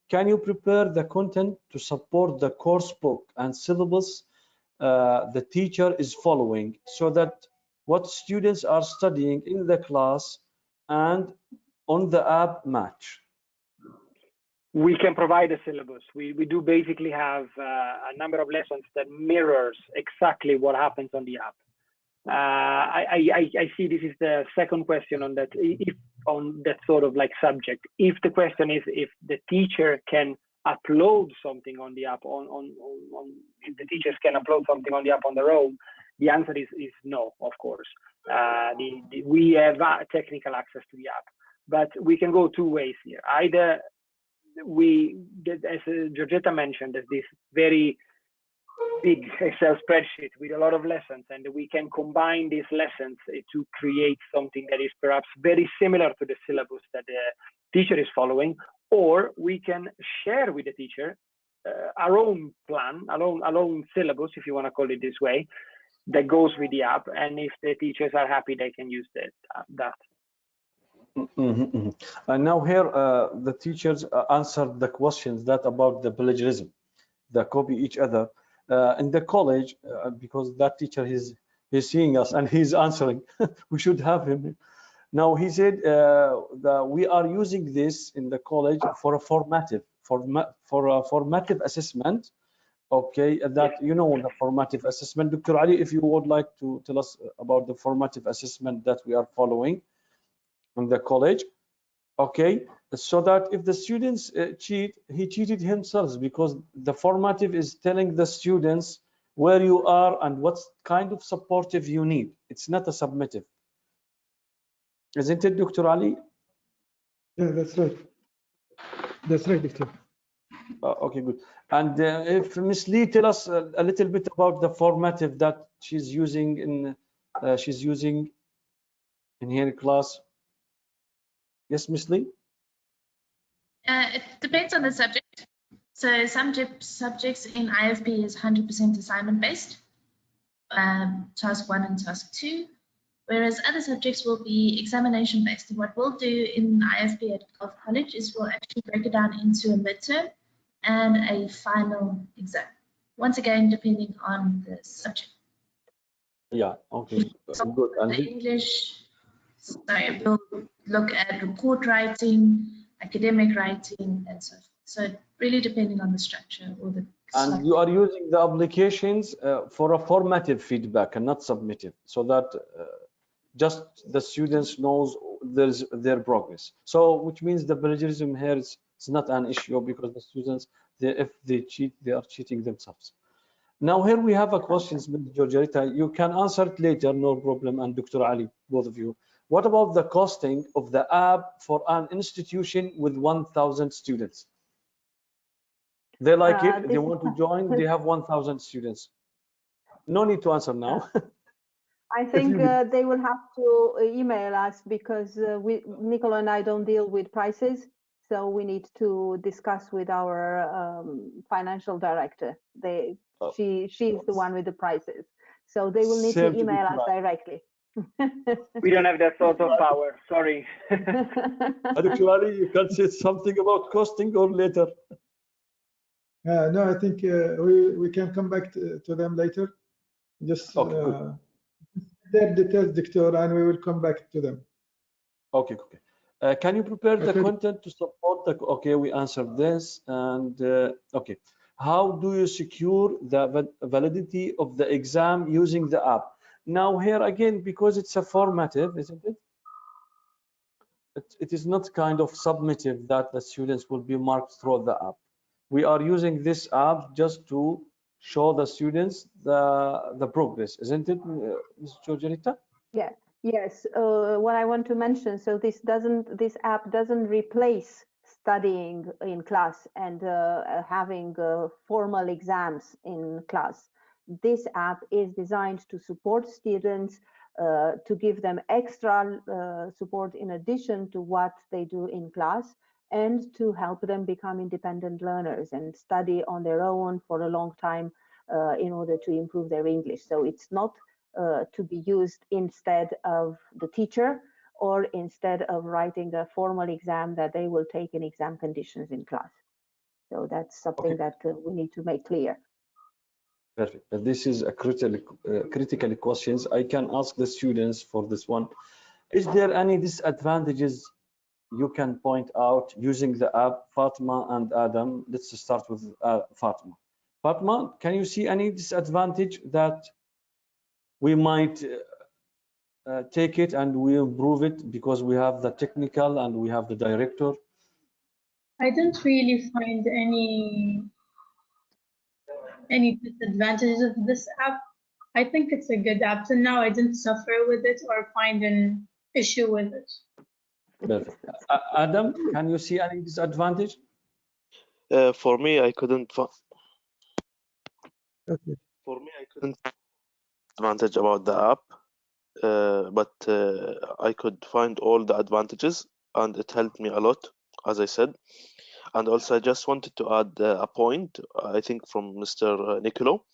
Can you prepare the content to support the course book and syllabus the teacher is following, so that what students are studying in the class and on the app match? We can provide a syllabus. We do basically have a number of lessons that mirrors exactly what happens on the app. I see this is the second question on that, on that sort of like subject. If the question is if the teacher can upload something on the app, if the teachers can upload something on the app on their own, the answer is no, of course. We have technical access to the app, but we can go 2 ways here. Either as Giorgetta mentioned, there's this very big Excel spreadsheet with a lot of lessons, and we can combine these lessons to create something that is perhaps very similar to the syllabus that the teacher is following, or we can share with the teacher our own plan, our own syllabus, if you want to call it this way, that goes with the app, and if the teachers are happy, they can use that. And now here, the teachers answered the questions that about the plagiarism, the copy each other. In the college, because that teacher he's seeing us and he's answering, we should have him. Now he said that we are using this in the college for a formative assessment. Okay, that you know the formative assessment. Dr. Ali, if you would like to tell us about the formative assessment that we are following in the college. Okay, so that if the students cheat, he cheated himself, because the formative is telling the students where you are and what kind of supportive you need. It's not a summative. Isn't it, Dr. Ali? Yeah, that's right. That's right, Dr. Okay, good. And if Ms. Lee tell us a little bit about the formative that she's using in her class. Yes, Ms. Lee? It depends on the subject. So some subjects in IFP is 100% assignment based. task 1 and task 2, whereas other subjects will be examination based. What we'll do in IFB at Gulf College is we'll actually break it down into a midterm and a final exam. Once again, depending on the subject. Yeah, okay, good. And the English, sorry, we'll look at report writing, academic writing, and so forth. So really depending on the structure or the. And you are using the applications for a formative feedback and not submissive, so that just the students knows there's their progress. So which means the plagiarism here is not an issue, because the students, if they cheat, they are cheating themselves. Now here we have a question, Ms. Georgetta. You can answer it later, no problem, and Dr. Ali, both of you. What about the costing of the app for an institution with 1,000 students? They like it, they want to join, they have 1,000 students. No need to answer now. I think they will have to email us, because Nicola and I don't deal with prices. So we need to discuss with our financial director. She's the one with the prices. So they will need to email us directly. We don't have that sort of power, sorry. Actually, you can say something about costing or later. No, I think we can come back to them later. Just their details, Doctor, and we will come back to them. Okay, okay. Can you prepare the content to support the? Okay, we answered this, and okay. How do you secure the validity of the exam using the app? Now here again, because it's a formative, isn't it? It is not kind of submissive that the students will be marked through the app. We are using this app just to show the students the progress, isn't it, Ms. Georgetta? Yeah. Yes. What I want to mention, so this app doesn't replace studying in class and having formal exams in class. This app is designed to support students, to give them extra support in addition to what they do in class, and to help them become independent learners and study on their own for a long time in order to improve their English. So it's not to be used instead of the teacher, or instead of writing a formal exam that they will take in exam conditions in class. So that's something that we need to make clear. Perfect. This is a critical questions. I can ask the students for this one. Is there any disadvantages you can point out using the app? Fatma and Adam, let's start with Fatma. Fatma, can you see any disadvantage that we might take it and we improve it because we have the technical and we have the director? I don't really find any disadvantages of this app. I think it's a good app. So now I didn't suffer with it or find an issue with it. Perfect. Adam, can you see any disadvantage? For me, I couldn't. Okay. For me, I couldn't advantage about the app, but I could find all the advantages, and it helped me a lot, as I said. And also, I just wanted to add a point, I think from Mr. Nicolo,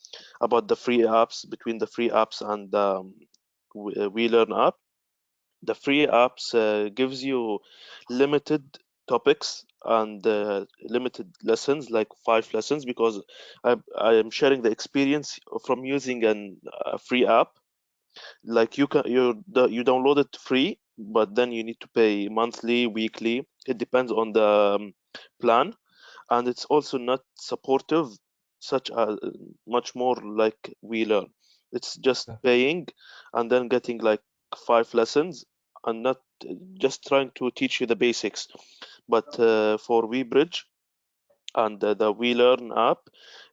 about the free apps, between the free apps and the WeLearn app. The free apps gives you limited topics and limited lessons, like 5 lessons, because I am sharing the experience from using a free app. Like you download it free, but then you need to pay monthly, weekly. It depends on the plan, and it's also not supportive such as much more like WeLearn. It's just paying and then getting like 5 lessons and not just trying to teach you the basics. But for WeBridge and the WeLearn app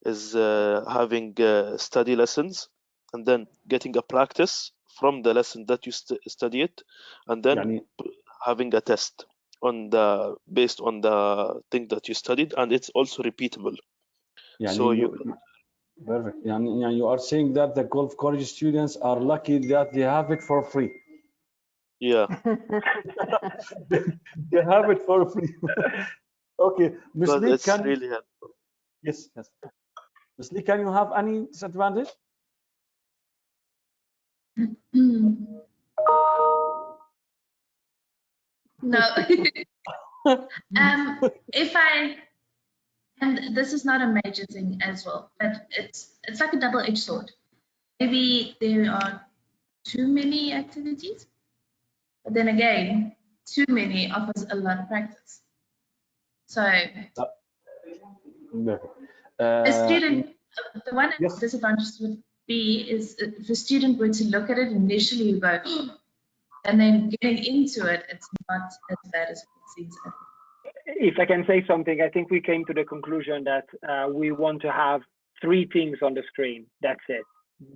is having study lessons and then getting a practice from the lesson that you study it, and then having a test on the based on the thing that you studied, and it's also repeatable. So perfect. You are saying that the Gulf College students are lucky that they have it for free. Yeah. They have it for free. Okay, Ms. Lee, it's really helpful. Yes, yes. Ms. Lee, can you have any disadvantage? No. And this is not a major thing as well, but it's like a double-edged sword. Maybe there are too many activities, but then again, too many offers a lot of practice. So a student, the one disadvantage would be is if a student were to look at it initially, you go, and then getting into it, it's not as bad as it seems. If I can say something, I think we came to the conclusion that we want to have 3 things on the screen. That's it.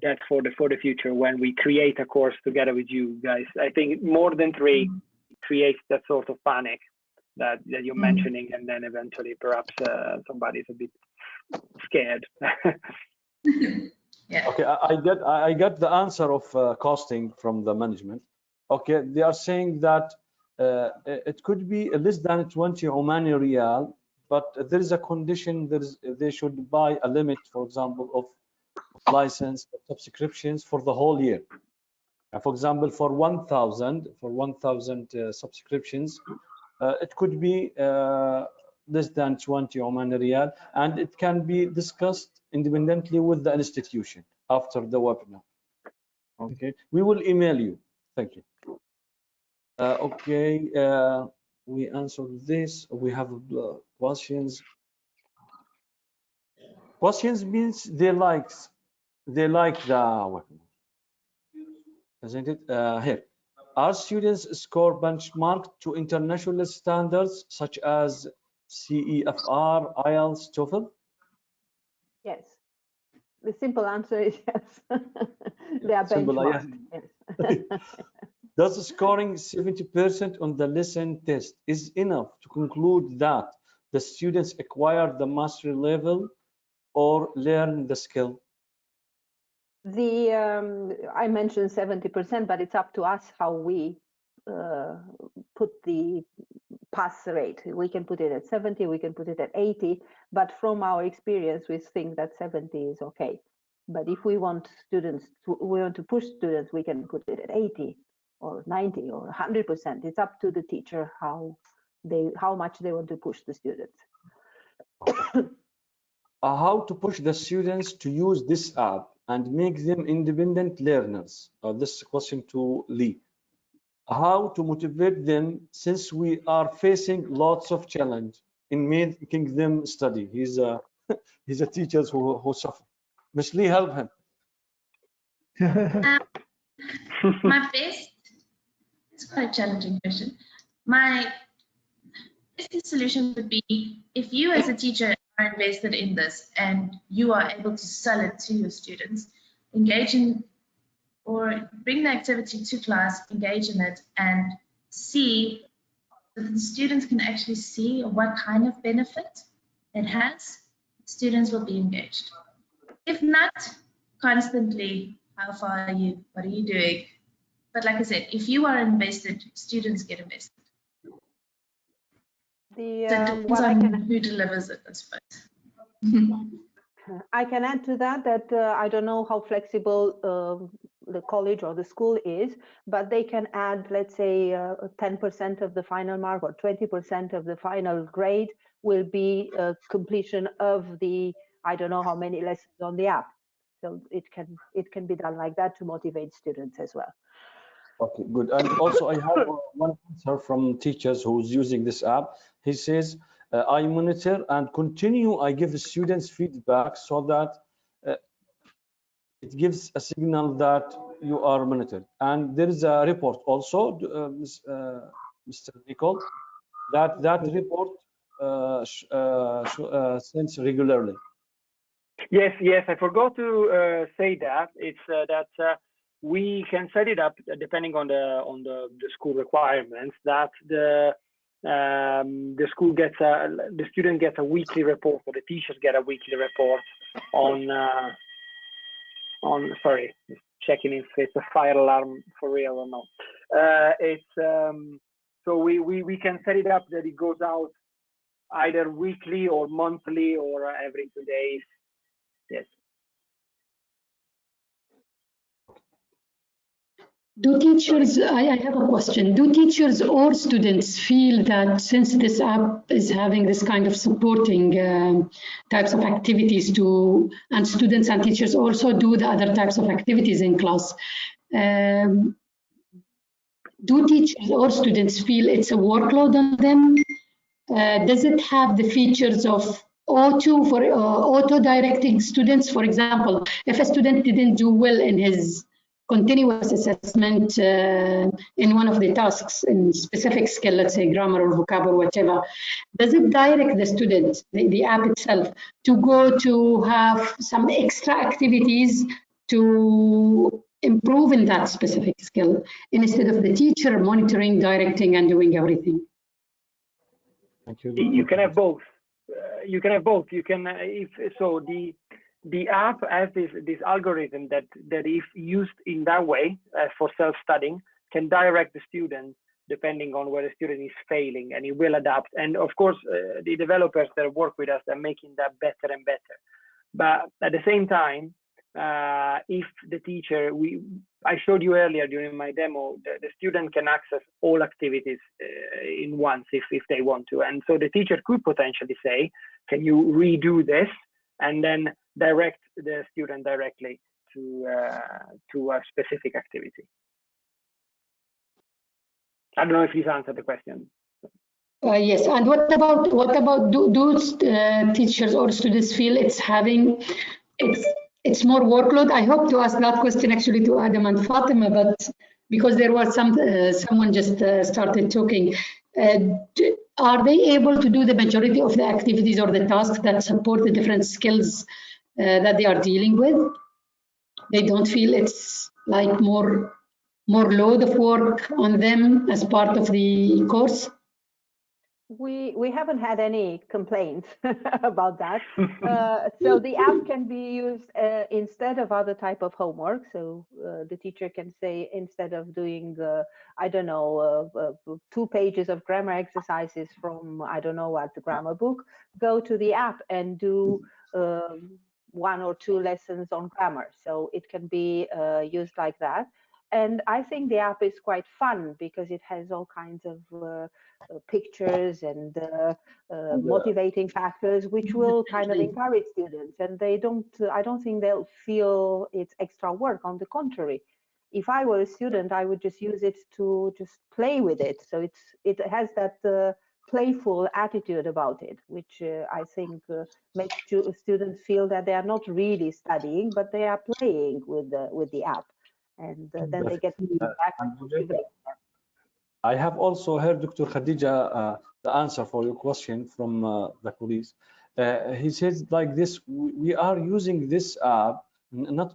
That's for the future when we create a course together with you guys. I think more than 3 creates that sort of panic that you're mentioning, and then eventually perhaps somebody's a bit scared. Yeah. Okay, I got the answer of costing from the management. Okay, they are saying that it could be less than 20 Omani Riyal, but there is a condition. They should buy a limit, for example, of license subscriptions for the whole year. For example, for 1,000 subscriptions, it could be less than 20 Omani Riyal, and it can be discussed independently with the institution after the webinar. Okay, we will email you. Thank you. Okay, we answered this. We have questions. Questions means they like the webinar, isn't it? Here, are students score benchmarked to international standards such as CEFR, IELTS, TOEFL? Yes. The simple answer is yes. They are benchmarked. Yes. Does scoring 70% on the lesson test is enough to conclude that the students acquire the mastery level or learn the skill? I mentioned 70%, but it's up to us how we put the pass rate. We can put it at 70, we can put it at 80, but from our experience, we think that 70 is okay. But if we want to push students, we can put it at 80 or 90 or 100%. It's up to the teacher how much they want to push the students. How to push the students to use this app and make them independent learners? This question to Lee. How to motivate them since we are facing lots of challenge in making them study? He's a teacher who suffer. Ms. Lee, help him. My best, it's quite a challenging question. My best solution would be if you as a teacher are invested in this and you are able to sell it to your students, engage in or bring the activity to class, engage in it, and see that the students can actually see what kind of benefit it has, students will be engaged. If not, constantly, how far are you? What are you doing? But like I said, if you are invested, students get invested. So it depends on who delivers it, I suppose. I can add to that I don't know how flexible the college or the school is, but they can add, let's say, 10% of the final mark or 20% of the final grade will be completion of the, I don't know how many lessons on the app. So it can be done like that to motivate students as well. Okay, good. And also I have one answer from teachers who's using this app. He says, I monitor and continue. I give students feedback so that it gives a signal that you are monitored. And there is a report also, Mr. Nicole, that report sends regularly. Yes, I forgot to say that. It's that we can set it up depending on the school requirements. That the school gets the student gets a weekly report, or the teachers get a weekly report on. Sorry, just checking if it's a fire alarm for real or not. So we can set it up that it goes out either weekly or monthly or every 2 days. Yes. Do teachers, I have a question. Do teachers or students feel that since this app is having this kind of supporting types of activities and students and teachers also do the other types of activities in class, do teachers or students feel it's a workload on them? Does it have the features of auto-directing students? For example, if a student didn't do well in his continuous assessment in one of the tasks in specific skill, let's say grammar or vocab or whatever, does it direct the student, the app itself, to go to have some extra activities to improve in that specific skill instead of the teacher monitoring, directing, and doing everything? Thank you. You can have both. You can have both. You can, the app has this algorithm that if used in that way for self-studying, can direct the student depending on where the student is failing, and it will adapt. And of course, the developers that work with us are making that better and better. But at the same time, if the teacher, I showed you earlier during my demo, the student can access all activities in once if they want to. And so the teacher could potentially say, can you redo this? And then direct the student directly to a specific activity. I don't know if this answered the question. Yes, and what about do teachers or students feel it's more workload? I hope to ask that question actually to Adam and Fatima, but because there was someone just started talking, are they able to do the majority of the activities or the tasks that support the different skills that they are dealing with? They don't feel it's like more load of work on them as part of the course? We haven't had any complaints about that. So the app can be used instead of other type of homework. So the teacher can say, instead of doing, I don't know, 2 pages of grammar exercises from, I don't know what, the grammar book, go to the app and do 1 or 2 lessons on grammar. So it can be used like that. And I think the app is quite fun because it has all kinds of pictures and motivating factors, which will kind of encourage students. And I don't think they'll feel it's extra work. On the contrary, if I were a student, I would just use it to just play with it. So it has that playful attitude about it, which I think makes students feel that they are not really studying, but they are playing with the app. And then they get feedback. I have also heard Dr. Khadija the answer for your question from the colleagues. He says like this: we are using this app not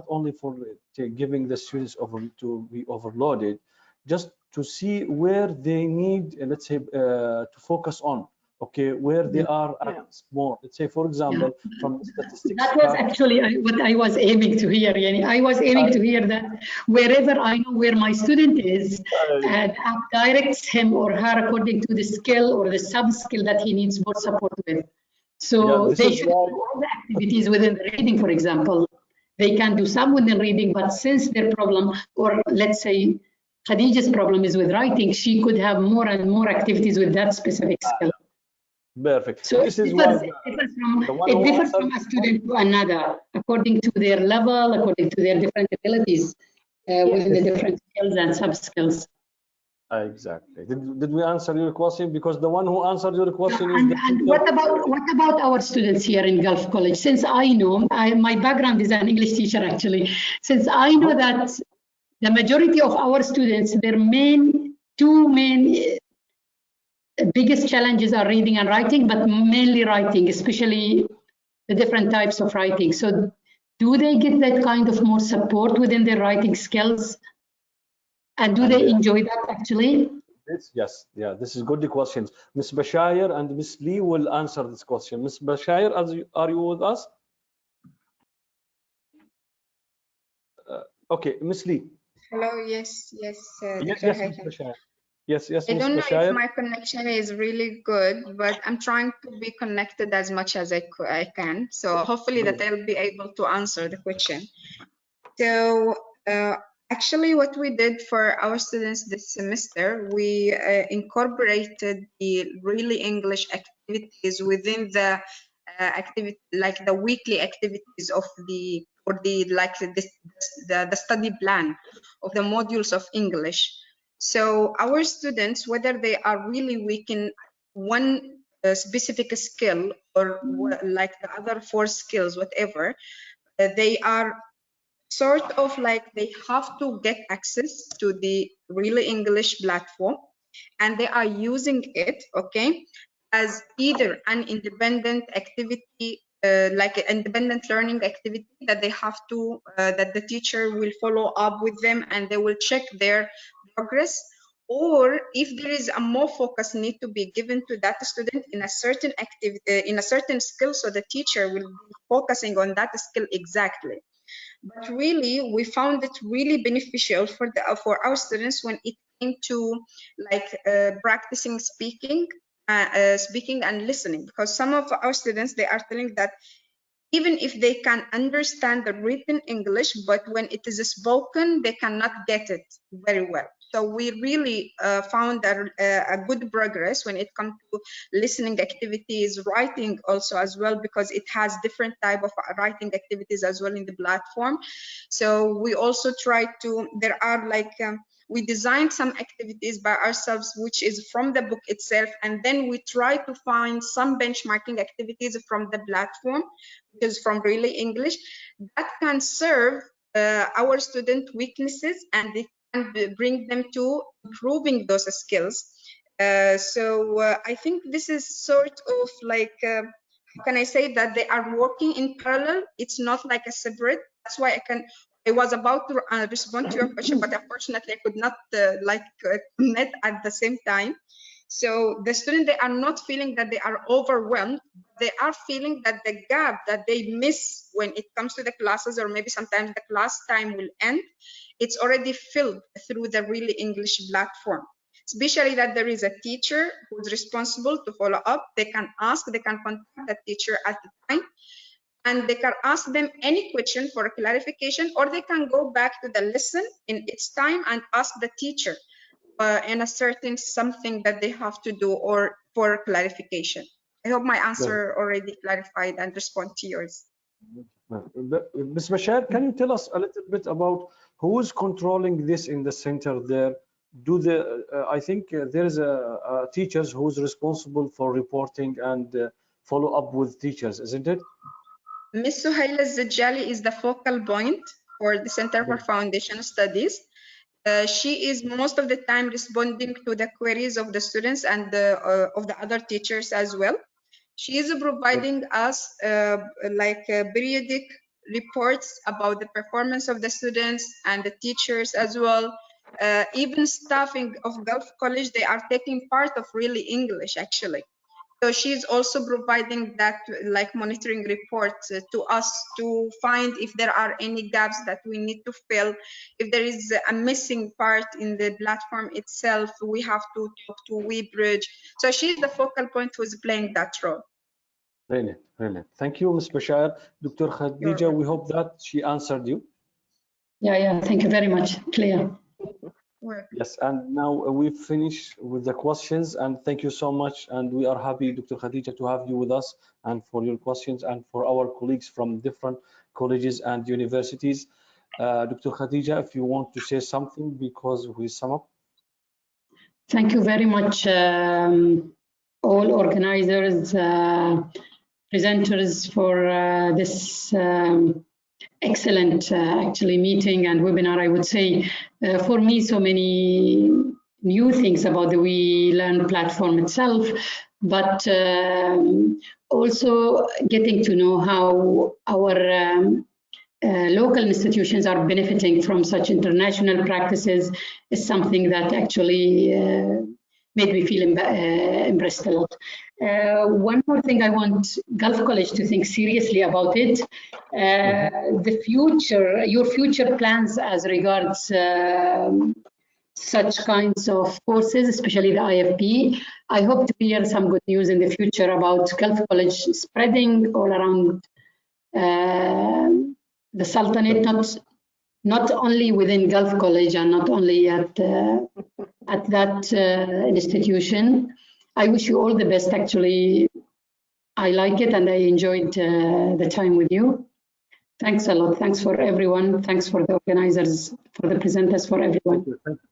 only for giving the students to be overloaded, just to see where they need, let's say, to focus on. Okay, where they are more. Let's say, for example, from statistics. That was actually what I was aiming to hear. Yani. I was aiming to hear that wherever I know where my student is, the app directs him or her according to the skill or the sub-skill that he needs more support with. So they should do all the activities within the reading, for example. They can do some within reading, but since their problem, or let's say Khadija's problem is with writing, she could have more and more activities with that specific skill. Perfect. So it differs from a student to another, according to their level, according to their different abilities within the different skills and sub-skills. Exactly. Did we answer your question? Because the one who answered your question is and what about our students here in Gulf College? Since I know, my background is an English teacher actually. Since I know that the majority of our students, their two main biggest challenges are reading and writing, but mainly writing, especially the different types of writing. So do they get that kind of more support within their writing skills? And do they enjoy that actually? Yes, yeah, this is good questions. Ms. Bashir and Ms. Lee will answer this question. Ms. Bashir, are you with us? Okay, Ms. Lee. Hello, yes, Yes, Ms. Bashir. Yes, I don't know if my connection is really good, but I'm trying to be connected as much as I can. So hopefully that I'll be able to answer the question. So Actually, what we did for our students this semester, we incorporated the really English activities within the activity, like the weekly activities of the, or the, like the study plan of the modules of English. So our students, whether they are really weak in one specific skill or like the other 4 skills, whatever, they are sort of like they have to get access to the Really English platform, and they are using it, okay, as either an independent activity, like an independent learning activity that they have to, that the teacher will follow up with them and they will check their progress, or if there is a more focus need to be given to that student in a certain activity, in a certain skill, so the teacher will be focusing on that skill exactly. But really, we found it really beneficial for our students when it came to like practicing speaking and listening, because some of our students, they are telling that even if they can understand the written English, but when it is spoken, they cannot get it very well. So we really found a good progress when it comes to listening activities, writing also as well, because it has different type of writing activities as well in the platform. So we also try to, there are like, we designed some activities by ourselves, which is from the book itself, and then we try to find some benchmarking activities from the platform, which is from Really English, that can serve our student weaknesses, and they can bring them to improving those skills. So I think this is sort of like, how can I say that they are working in parallel? It's not like a separate. That's why I was about to respond to your question, but unfortunately I could not connect at the same time. So the students, they are not feeling that they are overwhelmed. They are feeling that the gap that they miss when it comes to the classes, or maybe sometimes the class time will end, it's already filled through the Really English platform. Especially that there is a teacher who's responsible to follow up. They can ask, they can contact the teacher at the time, and they can ask them any question for clarification, or they can go back to the lesson in its time and ask the teacher in a certain something that they have to do or for clarification. I hope my answer already clarified and respond to yours. Ms. Bashar, can you tell us a little bit about who is controlling this in the center there? Do the I think there is a teachers who's responsible for reporting and follow up with teachers, isn't it? Ms. Suhaila Zajali is the focal point for the Center for Foundation Studies. She is most of the time responding to the queries of the students and of the other teachers as well. She is providing us periodic reports about the performance of the students and the teachers as well. Even staffing of Gulf College, they are taking part of Really English actually. So she's also providing that like monitoring reports to us to find if there are any gaps that we need to fill. If there is a missing part in the platform itself, we have to talk to WeBridge. So she's the focal point who's playing that role. Brilliant, brilliant. Thank you, Ms. Bashar. Dr. Khadija, we hope that she answered you. Yeah, thank you very much. Clear. Yes, and now we've finished with the questions, and thank you so much. And we are happy, Dr. Khadija, to have you with us and for your questions and for our colleagues from different colleges and universities. Dr. Khadija, if you want to say something because we sum up. Thank you very much, all organizers, presenters for this excellent actually meeting and webinar. I would say for me, so many new things about the WeLearn platform itself, but also getting to know how our local institutions are benefiting from such international practices is something that actually made me feel impressed a lot. One more thing, I want Gulf College to think seriously about it. The future, your future plans as regards such kinds of courses, especially the IFP. I hope to hear some good news in the future about Gulf College spreading all around the Sultanate, not only within Gulf College and not only at that institution. I wish you all the best. Actually, I like it and I enjoyed the time with you. Thanks a lot. Thanks for everyone. Thanks for the organizers, for the presenters, for everyone.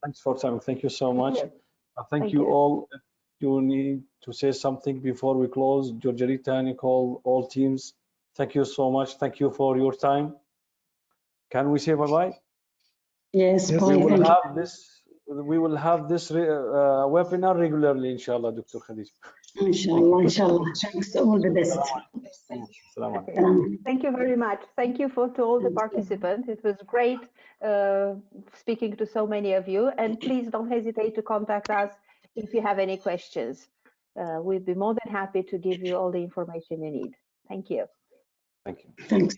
Thanks for time. Thank you so much. Thank Thank you you. all. If you need to say something before we close, Georgita, Nicole, all teams, thank you so much. Thank you for your time. Can we say bye-bye? Yes, Yes. bye. We will Thank you. have this. We will have this webinar regularly, inshallah, Dr. Khadija. Inshallah, inshallah. Thanks. All the best. Assalamu alaikum. Salam. Thank you very much. Thank you to all the participants. It was great speaking to so many of you. And please don't hesitate to contact us if you have any questions. We'd be more than happy to give you all the information you need. Thank you. Thank you. Thanks.